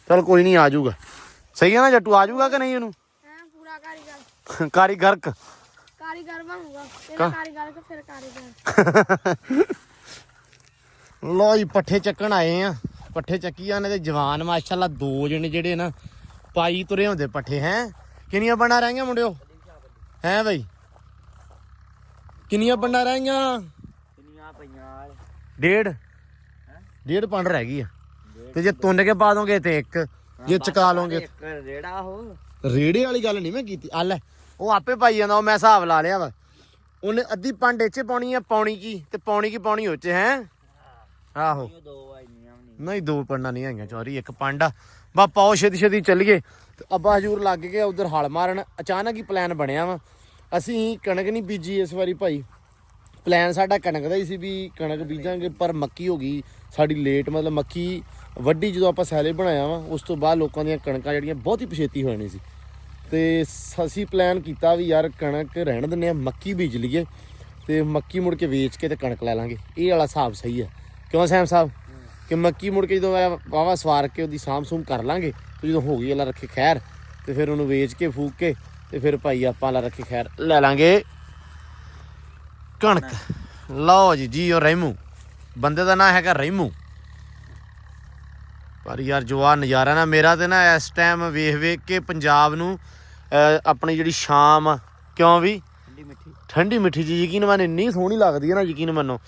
ਚਲ ਕੋਈ ਨਹੀਂ, ਆ ਜਾਊਗਾ। ਸਹੀ ਹੈ ਨਾ ਜੱਟੂ, ਆ ਜਾਊਗਾ ਕਿ ਨਹੀਂ? ਇਹਨੂੰ ਪੂਰਾ ਕਾਰੀਗਰ ਕਾਰੀਗਰ ਬਣੂਗਾ। ਇਹਦਾ ਕਾਰੀਗਰ ਕਿ ਫਿਰ ਕਾਰੀਗਰ। ਲੋ ਜੀ ਪੱਠੇ ਚੱਕਣ ਆਏ ਆ। ਪੱਠੇ ਚੱਕੀ ਜਾਂਦੇ ਤੇ ਜਵਾਨ ਮਾਸ਼ਾਅੱਲਾ 2 ਜਣੇ ਜਿਹੜੇ ਨਾ ਪਾਈ ਤੁਰੇ ਹੁੰਦੇ ਪੱਠੇ। ਹੈ ਕਿੰਨੀਆਂ ਬਣਾ ਰਹਿ ਗਈਆਂ ਮੁੰਡਿਓ? ਹੈ ਬਈ ਕਿੰਨੀਆਂ ਪੰਡਾਂ ਰਹਿ ਗਈਆਂ? ਡੇਢ ਪੰਡ ਰਹਿ ਗਈ ਆ। ਤੇ ਜੇ ਤੁੰਨ ਕੇ ਪਾ ਦੋਗੇ ਤੇ ਇੱਕ, ਜੇ ਚਕਾ ਲੋਗੇ ਰੇੜਾ। ਉਹ ਰੇੜੇ ਵਾਲੀ ਗੱਲ ਨਹੀਂ ਮੈਂ ਕੀਤੀ। ਆ ਲੈ ਉਹ ਆਪੇ ਪਾਈ ਜਾਂਦਾ, ਉਹ ਮੈਂ ਹਿਸਾਬ ਲਾ ਲਿਆ ਵਾ। ਉਹਨੇ ਅੱਧੀ ਪੰਡ ਇੱਥੇ ਪਾਉਣੀ ਆ, ਪਾਉਣੀ ਕੀ ਤੇ ਪਾਉਣੀ ਉਹ ਚ ਹੈ। ਆਹੋ ਨਹੀਂ 2 ਪੰਡਾਂ ਨਹੀਂ ਹੈਗੀਆਂ, ਚੌਰੀ 1 ਪੰਡ ਆ। ਬਾ ਪਾਓ ਛੇਤੀ ਚੱਲੀਏ। ਤੇ ਅੱਬਾ ਹਜੂਰ ਲੱਗ ਗਏ ਉਧਰ ਹਲ ਮਾਰਨ। ਅਚਾਨਕ ਹੀ ਪਲਾਨ ਬਣਿਆ ਵਾ। ਅਸੀਂ ਕਣਕ ਨਹੀਂ ਬੀਜੀ ਇਸ ਵਾਰੀ ਭਾਈ। ਪਲਾਨ ਸਾਡਾ ਕਣਕ ਦਾ ਹੀ ਸੀ ਵੀ ਕਣਕ ਬੀਜਾਂਗੇ, ਪਰ ਮੱਕੀ ਹੋ ਗਈ ਸਾਡੀ ਲੇਟ। ਮਤਲਬ ਮੱਕੀ ਵੱਢੀ ਜਦੋਂ ਆਪਾਂ ਸੈਲੇ ਬਣਾਇਆ ਵਾ, ਉਸ ਤੋਂ ਬਾਅਦ ਲੋਕਾਂ ਦੀਆਂ ਕਣਕਾਂ ਜਿਹੜੀਆਂ ਬਹੁਤ ਹੀ ਪਛੇਤੀ ਹੋ ਜਾਣੀ ਸੀ। ਤੇ ਅਸੀਂ ਪਲਾਨ ਕੀਤਾ ਵੀ ਯਾਰ ਕਣਕ ਰਹਿਣ ਦਿੰਦੇ ਆ, ਮੱਕੀ ਬੀਜ ਲਈਏ ਤੇ ਮੱਕੀ ਮੁੜ ਕੇ ਵੇਚ ਕੇ ਤੇ ਕਣਕ ਲੈ ਲਾਂਗੇ। ਇਹ ਵਾਲਾ ਹਿਸਾਬ ਸਹੀ ਹੈ ਕਿਉਂ ਸੈਮ ਸਾਹਿਬ? ਕਿ ਮੱਕੀ ਮੁੜ ਕੇ ਜਦੋਂ ਵਾਹਵਾ ਸਵਾਰ ਕੇ ਉਹਦੀ ਸਾਂਭ ਸੂੰਭ ਕਰ ਲਾਂਗੇ, ਤੇ ਜਦੋਂ ਹੋ ਗਈ ਅੱਲਾ ਰੱਖੇ ਖੈਰ, ਤੇ ਫਿਰ ਉਹਨੂੰ ਵੇਚ ਕੇ ਫੂਕ ਕੇ ਤੇ ਫਿਰ ਭਾਈ ਆਪਾਂ ਅੱਲਾ ਰੱਖੇ ਖੈਰ ਲੈ ਲਾਂਗੇ ਕਣਕ। ਲਓ ਜੀ ਉਹ ਰਹਿਮੂ ਬੰਦੇ ਦਾ ਨਾਂ ਹੈਗਾ ਰਹਿਮੂ। ਪਰ ਯਾਰ ਜੋ ਆ ਨਜ਼ਾਰਾ ਨਾ ਮੇਰਾ ਤੇ ਨਾ ਇਸ ਟਾਈਮ ਵੇਖ ਕੇ ਪੰਜਾਬ ਨੂੰ ਆਪਣੀ ਜਿਹੜੀ ਸ਼ਾਮ ਕਿਉਂ ਵੀ ਠੰਡੀ ਮਿੱਠੀ ਜੀ ਯਕੀਨ ਮੰਨ ਇੰਨੀ ਸੋਹਣੀ ਲੱਗਦੀ ਹੈ ਨਾ, ਯਕੀਨ ਮੰਨੋ।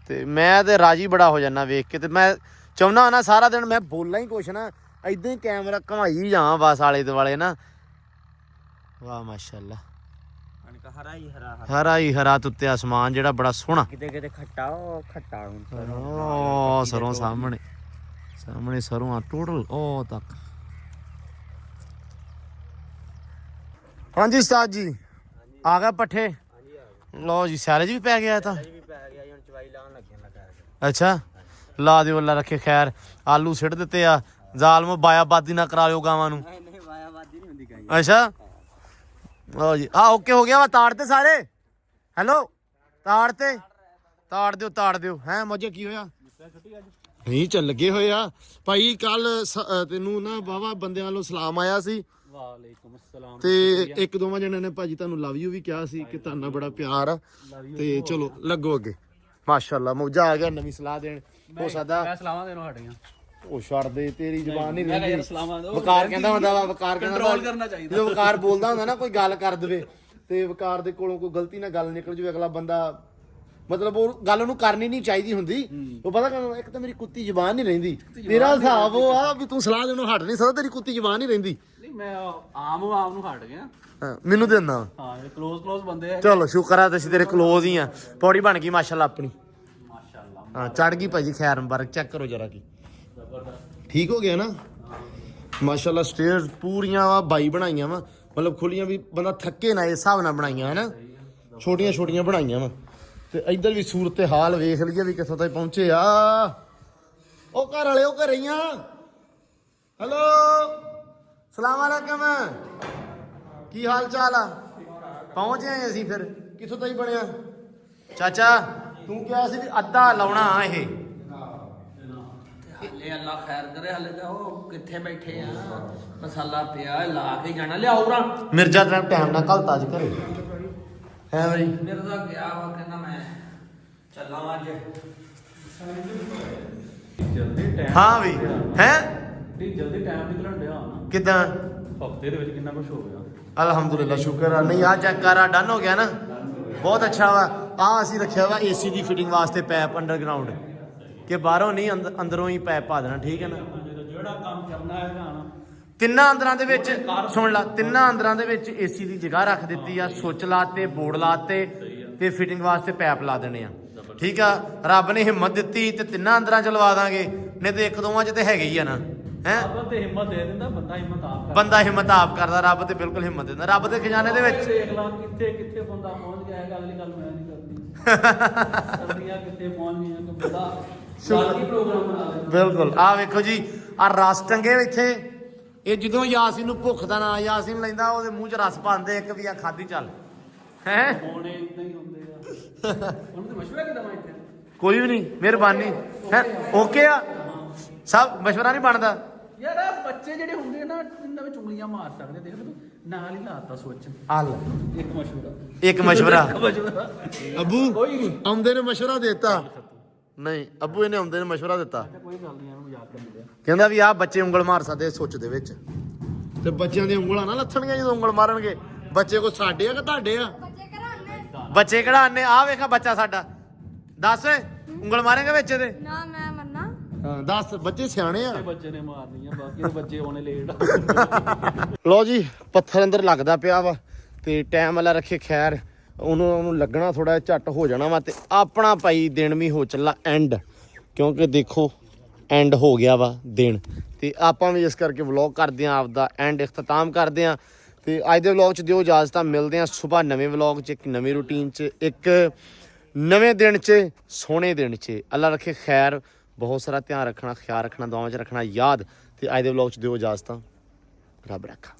ਤੇ ਮੈਂ ਤੇ ਰਾਜੀ ਬੜਾ ਹੋ ਜਾਂਦਾ ਵੇਖ ਕੇ। ਤੇ ਮੈਂ ਚਾਹੁੰਦਾ ਨਾ ਸਾਰਾ ਦਿਨ ਮੈਂ ਬੋਲਾਂ ਹੀ ਕੁਛ ਨਾ, ਏਦਾਂ ਹੀ ਕੈਮਰਾ ਘੁਮਾਈ ਜਾਵਾਂ ਬਸ ਆਲੇ ਦੁਆਲੇ ਨਾ। ਵਾਹ ਮਾਸ਼ਾਅੱਲਾ ਹਰਾ ਹੀ ਹਰਾ ਹਰਾ ਹੀ ਹਰਾ ਤੁੱਤੇ ਆਸਮਾਨ ਜਿਹੜਾ ਬੜਾ ਸੋਹਣਾ। ਕਿਤੇ ਕਿਤੇ ਖੱਟਾ ਉਹ ਖੱਟਾ ਉਹ ਸਰੋਂ ਸਾਹਮਣੇ ਸਾਹਮਣੇ ਸਰੋਂ ਆ ਟੋਟਲ ਉਹ ਤੱਕ। ਹਾਂਜੀ ਉਸਤਾਦ ਜੀ ਆ ਗਿਆ ਪੱਠੇ। ਲਓ ਜੀ ਸੈਲਜ ਵੀ ਪੈ ਗਿਆ ਤਾਂ। ਅੱਛਾ ਲਾ ਦਿਓ ਅੱਲਾ ਰੱਖੇ ਖੈਰ। ਆਲੂ ਸਿੱਟ ਦਿੱਤੇ ਆ। ਜ਼ਾਲਮ ਬਾਇਆਬਾਦੀ ਨਾ ਕਰਾ ਲਿਓ ਗਾਵਾਂ ਨੂੰ। ਅੱਛਾ ਲਓ ਜੀ ਆ ਓਕੇ ਹੋ ਗਿਆ ਵਾ। ਤਾੜ ਤੇ ਸਾਰੇ ਹੈਲੋ ਤਾੜ ਦਿਓ ਹੈ ਮੌਜੇ ਕੀ ਹੋਇਆ ਨਹੀਂ ਚੱਲ ਲੱਗੇ ਹੋਏ ਆ ਭਾਈ। ਕੱਲ ਤੈਨੂੰ ਨਾ ਵਾਹਵਾ ਬੰਦਿਆਂ ਵੱਲੋਂ ਸਲਾਮ ਆਇਆ ਸੀ। ਵਾਲੇਕੁਮ ਅਸਲਾਮ। ਤੇ ਇੱਕ ਦੋਵਾਂ ਜਣਿਆਂ ਨੇ ਭਾਜੀ ਤੁਹਾਨੂੰ ਲਵ ਯੂ ਵੀ ਕਿਹਾ ਸੀ ਕਿ ਤੁਹਾਨੂੰ ਬੜਾ ਪਿਆਰ ਆ। ਤੇ ਚਲੋ ਲੱਗੋ ਅੱਗੇ ਮਾਸ਼ਾਅੱਲਾ ਮੌਜਾ ਆ ਗਿਆ ਨਵੀਂ ਸਲਾਹ ਦੇਣ। ਹੋ ਸਕਦਾ ਮੈਂ ਸਲਾਮਾਂ ਦੇਣੋਂ ਹਟ ਗਿਆ। ਉਹ ਛੱਡ ਦੇ ਤੇਰੀ ਜ਼ੁਬਾਨ ਨਹੀਂ ਮੈਂ ਯਾਰ ਰਹਿੰਦੀ। ਸਲਾਮਾਂ ਦੋ ਵਕਾਰ ਕਹਿੰਦਾ ਹੁੰਦਾ ਵਾ ਵਕਾਰ ਕਹਿੰਦਾ ਕੰਟਰੋਲ ਕਰਨਾ ਚਾਹੀਦਾ। ਜਦੋਂ ਵਕਾਰ ਬੋਲਦਾ ਹੁੰਦਾ ਨਾ ਕੋਈ ਗੱਲ ਕਰ ਦੇਵੇ ਤੇ ਵਕਾਰ ਦੇ ਕੋਲੋਂ ਕੋਈ ਗਲਤੀ ਨਾਲ ਗੱਲ ਨਿਕਲ ਜਾਵੇ ਅਗਲਾ ਬੰਦਾ ਮਤਲਬ ਉਹ ਗੱਲ ਉਹਨੂੰ ਕਰਨੀ ਨਹੀਂ ਚਾਹੀਦੀ ਹੁੰਦੀ। ਉਹ ਪਤਾ ਕਿ ਇੱਕ ਤਾਂ ਮੇਰੀ ਕੁੱਤੀ ਜ਼ੁਬਾਨ ਨਹੀਂ ਰਹਿੰਦੀ। ਤੇਰਾ ਹਿਸਾਬ ਉਹ ਆ ਵੀ ਤੂੰ ਸਲਾਹ ਦੇਣੋਂ ਹਟ ਨਹੀਂ ਸਕਦਾ। ਤੇਰੀ ਕੁੱਤੀ ਜ਼ੁਬਾਨ ਨਹੀਂ ਰਹਿੰਦੀ। ਨਹੀਂ ਮੈਂ ਆਮ ਨੂੰ ਹਟ ਗਿਆ। ਮੈਨੂੰ ਦਿੰਦਾ ਹਾਂ ਇਹ ਕਲੋਜ਼ ਬੰਦੇ ਆ। ਚਲੋ ਸ਼ੁਕਰ ਆ ਤੁਸੀਂ ਤੇਰੇ ਕਲੋਜ਼ ਹੀ ਆ। ਪੌੜੀ ਬਣ ਗਈ ਮਾਸ਼ਾਅੱਲਾ ਆਪਣੀ। ਮਾਸ਼ਾਅੱਲਾ ਹਾਂ ਚੜ ਗਈ ਭਾਜੀ ਖੈਰ ਮੁਬਾਰਕ। ਚੈੱਕ ਕਰੋ ਜਰਾ ਕੀ ਠੀਕ ਹੋ ਗਿਆ ਨਾ ਮਾਸ਼ਾਅੱਲਾ। ਸਟੇਅਰਸ ਪੂਰੀਆਂ ਵਾ 22 ਬਣਾਈਆਂ ਵਾ ਮਤਲਬ ਖੁੱਲੀਆਂ ਵੀ ਬੰਦਾ ਥੱਕੇ ਨਾ ਇਸ ਹਿਸਾਬ ਨਾਲ ਬਣਾਈਆਂ ਹੈ ਨਾ। ਛੋਟੀਆਂ ਬਣਾਈਆਂ ਵਾ। ਤੇ ਇੱਧਰ ਵੀ ਸੂਰਤ ਹਾਲ ਵੇਖ ਲਈਏ ਵੀ ਕਿੱਥੋਂ ਤੱਕ ਪਹੁੰਚੇ ਆ। ਉਹ ਘਰ ਵਾਲੇ ਉਹ ਘਰੇ ਹੀ ਆ। ਹੈਲੋ ਸਲਾਮ ਅਲੈਕਮ ਕੀ ਹਾਲ ਚਾਲ ਆ। ਪਹੁੰਚ ਆਏ ਅਸੀਂ ਫਿਰ ਕਿੱਥੋਂ ਤੱਕ ਬਣਿਆ ਚਾਚਾ। ਤੂੰ ਕਿਹਾ ਸੀ ਵੀ ਅੱਧਾ ਲਾਉਣਾ ਇਹ। ਹਲੇ ਅੱਲਾ ਖੈਰ ਕਰੇ। ਹਲੇ ਤਾਂ ਉਹ ਕਿੱਥੇ ਬੈਠੇ ਆ। ਮਸਾਲਾ ਪਿਆ ਲਾ ਕੇ ਜਾਣਾ ਲਿਆਓ ਰਾ। ਮਿਰਜ਼ਾ ਤੇਰਾ ਟਾਈਮ ਨਾਲ ਘਲਤਾ ਅੱਜ ਘਰੇ ਹੈ ਬਈ। ਮੇਰੇ ਦਾ ਗਿਆ ਵਾ ਕਹਿੰਦਾ ਮੈਂ ਚੱਲਾਂ ਅੱਜ। ਜਲਦੀ ਟਾਈਮ ਹਾਂ ਬਈ ਹੈ ਜਲਦੀ ਟਾਈਮ ਨਿਕਲਣ ਡਿਆ ਨਾ। ਕਿਦਾਂ ਹਫਤੇ ਦੇ ਵਿੱਚ ਕਿੰਨਾ ਕੁਝ ਹੋ ਗਿਆ। ਅਲਹਮਦੁਲਿਲਾ ਸ਼ੁਕਰ ਆ। ਨਹੀਂ ਆ ਚੈੱਕ ਕਰ ਆ ਡਨ ਹੋ ਗਿਆ ਨਾ ਬਹੁਤ ਅੱਛਾ ਵਾ। ਆ ਅਸੀਂ ਰੱਖਿਆ ਵਾ ਏਸੀ ਦੀ ਫਿਟਿੰਗ ਵਾਸਤੇ ਪੈਪ ਅੰਡਰਗਰਾਉਂਡ ਕਿ ਬਾਹਰੋਂ ਨਹੀਂ ਅੰਦਰੋਂ ਹੀ ਪੈਪ ਪਾ ਦੇਣਾ ਠੀਕ ਹੈ ਨਾ। ਜਿਹੜਾ ਕੰਮ ਕਰਨਾ ਹੈਗਾ ਨਾ ਤਿੰਨਾਂ ਅੰਦਰਾਂ ਦੇ ਵਿੱਚ ਸੁਣ ਲਾ ਤਿੰਨਾਂ ਅੰਦਰਾਂ ਦੇ ਵਿੱਚ ਏਸੀ ਦੀ ਜਗ੍ਹਾ ਰੱਖ ਦਿੱਤੀ ਆ। ਸੁੱਚ ਲਾਤੇ ਬੋਰਡ ਲਾਤੇ ਤੇ ਫਿਟਿੰਗ ਵਾਸਤੇ ਪੈਪ ਲਾ ਦੇਣੇ ਆ ਠੀਕ ਆ। ਰੱਬ ਨੇ ਹਿੰਮਤ ਦਿੱਤੀ ਤੇ ਤਿੰਨਾਂ ਅੰਦਰਾਂ ਚ ਲਵਾ ਦਾਂਗੇ ਨਹੀਂ ਤੇ ਇੱਕ ਦੋਵਾਂ ਚ ਤੇ ਹੈਗੇ ਹੀ ਆ ਨਾ ਹੈ। ਰੱਬ ਤੇ ਹਿੰਮਤ ਦੇ ਦਿੰਦਾ ਬੰਦਾ ਹਿੰਮਤ ਆਪ ਕਰਦਾ। ਬੰਦਾ ਹਿੰਮਤ ਆਪ ਕਰਦਾ। ਰੱਬ ਤੇ ਬਿਲਕੁਲ ਹਿੰਮਤ ਦਿੰਦਾ। ਰੱਬ ਦੇ ਖਜ਼ਾਨੇ ਦੇ ਵਿੱਚ ਦੇਖ ਲਾ ਕਿੱਥੇ ਬੰਦਾ ਪਹੁੰਚ ਗਿਆ। ਗੱਲ ਨਹੀਂ ਗੱਲ ਮੈਂ ਨਹੀਂ ਕਰਦੀ। ਸਰਦੀਆਂ ਕਿੱਥੇ ਪਹੁੰਚ ਗਈਆਂ ਕਿ ਬੰਦਾ ਸਾਰੀ ਪ੍ਰੋਗਰਾਮ ਬਣਾ ਲੈਂਦਾ। ਬਿਲਕੁਲ ਆ ਵੇਖੋ ਜੀ ਆ ਰਸ ਟੰਗੇ ਇੱਥੇ। ਇਹ ਜਦੋਂ ਯਾਸੀਨ ਨੂੰ ਭੁੱਖ ਦਾ ਨਾਂ ਯਾਸੀਨ ਲੈਂਦਾ ਉਹਦੇ ਮੂੰਹ 'ਚ ਰਸ ਪਾਉਂਦੇ ਇੱਕ ਵੀ ਆ ਖਾਦੀ ਚੱਲ ਹੈ। ਹੋਣੇ ਇਦਾਂ ਹੀ ਹੁੰਦੇ ਆ। ਹੁਣ ਤੇ ਮਸ਼ਵਰਾ ਕਿਦਾਂ ਮੈਂ ਇੱਥੇ ਕੋਈ ਵੀ ਨਹੀਂ ਮਿਹਰਬਾਨੀ ਹੈ ਓਕੇ ਆ ਸਭ ਮਸ਼ਵਰਾ ਨਹੀਂ ਬਣਦਾ ਯਾਰ ਆ ਬੱਚੇ ਜਿਹੜੇ ਹੁੰਦੇ ਨਾ ਇਹਨਾਂ ਵਿੱਚ ਉਂਗਲੀਆਂ ਮਾਰ ਸਕਦੇ। ਦੇਖ ਤੂੰ ਨਾਲ ਹੀ ਲਾਤਾ ਸੋਚ ਹਲ ਇੱਕ ਮਸ਼ਵਰਾ ਅੱਬੂ ਆਉਂਦੇ ਨੇ ਮਸ਼ਵਰਾ ਦਿੱਤਾ ਨਹੀਂ ਅੱਬੂ ਇਹਨੇ ਆਉਂਦੇ ਨੇ ਮਸ਼ਵਰਾ ਦਿੱਤਾ। ਕੋਈ ਗੱਲ ਨਹੀਂ ਇਹਨੂੰ ਮਜ਼ਾਕ ਕਰਨ ਦਿਆ। ਕਹਿੰਦਾ ਵੀ ਆਹ ਬੱਚੇ ਉਂਗਲ ਮਾਰ ਸਕਦੇ ਸੁੱਚ ਦੇ ਵਿੱਚ ਤੇ ਬੱਚਿਆਂ ਦੀਆਂ ਉਂਗਲਾਂ ਨਾ ਲੱਥਣਗੀਆਂ ਜਦੋਂ ਉਂਗਲ ਮਾਰਨਗੇ। ਬੱਚੇ ਕੋ ਸਾਡੇ ਆ ਕਿ ਤੁਹਾਡੇ ਆ। ਬੱਚੇ ਕਿਹੜਾ ਆਨੇ ਆ ਵੇਖਾ ਬੱਚਾ ਸਾਡਾ ਦੱਸ ਉਂਗਲ ਮਾਰੇਗਾ ਵਿੱਚ ਇਹਦੇ ਨਾ ਮੈਂ ਮੰਨਾ। ਹਾਂ ਦੱਸ ਬੱਚੇ ਸਿਆਣੇ ਆ। ਬੱਚੇ ਨੇ ਮਾਰਨੀ ਆ ਬਾਕੀ ਦੇ ਬੱਚੇ ਆਉਣੇ ਲੇਟ। ਲੋ ਜੀ ਪੱਥਰ ਅੰਦਰ ਲੱਗਦਾ ਪਿਆ ਵਾ ਤੇ ਟਾਈਮ ਵਾਲਾ ਰੱਖੇ ਖੈਰ ਉਹਨੂੰ ਲੱਗਣਾ ਥੋੜਾ ਝੱਟ ਹੋ ਜਾਣਾ ਵਾ। ਤੇ ਆਪਣਾ ਭਾਈ ਦਿਨ ਵੀ ਹੋ ਚੱਲਾ ਐਂਡ ਕਿਉਂਕਿ ਦੇਖੋ ਐਂਡ ਹੋ ਗਿਆ ਵਾ ਦਿਨ ਤੇ ਆਪਾਂ ਵੀ ਇਸ ਕਰਕੇ ਵਲੌਗ ਕਰਦੇ ਆਂ ਆਪਦਾ ਐਂਡ ਇਖਤਤਾਮ ਕਰਦੇ ਆਂ। ਤੇ ਅੱਜ ਦੇ ਵਲੌਗ 'ਚ ਦਿਓ ਇਜਾਜ਼ਤ। ਮਿਲਦੇ ਆਂ ਸਵੇਰ ਨਵੇਂ ਵਲੌਗ 'ਚ ਇੱਕ ਨਵੀਂ ਰੂਟੀਨ 'ਚ ਇੱਕ ਨਵੇਂ ਦਿਨ 'ਚ ਸੋਹਣੇ ਦਿਨ 'ਚ। ਅੱਲਾ ਰੱਖੇ ਖੈਰ। ਬਹੁਤ ਸਾਰਾ ਧਿਆਨ ਰੱਖਣਾ ਖਿਆਲ ਰੱਖਣਾ ਦੁਆਵਾਂ 'ਚ ਰੱਖਣਾ ਯਾਦ। ਤੇ ਅੱਜ ਦੇ ਵਲੌਗ 'ਚ ਦਿਓ ਇਜਾਜ਼ਤ। ਰੱਬ ਰੱਖਾ।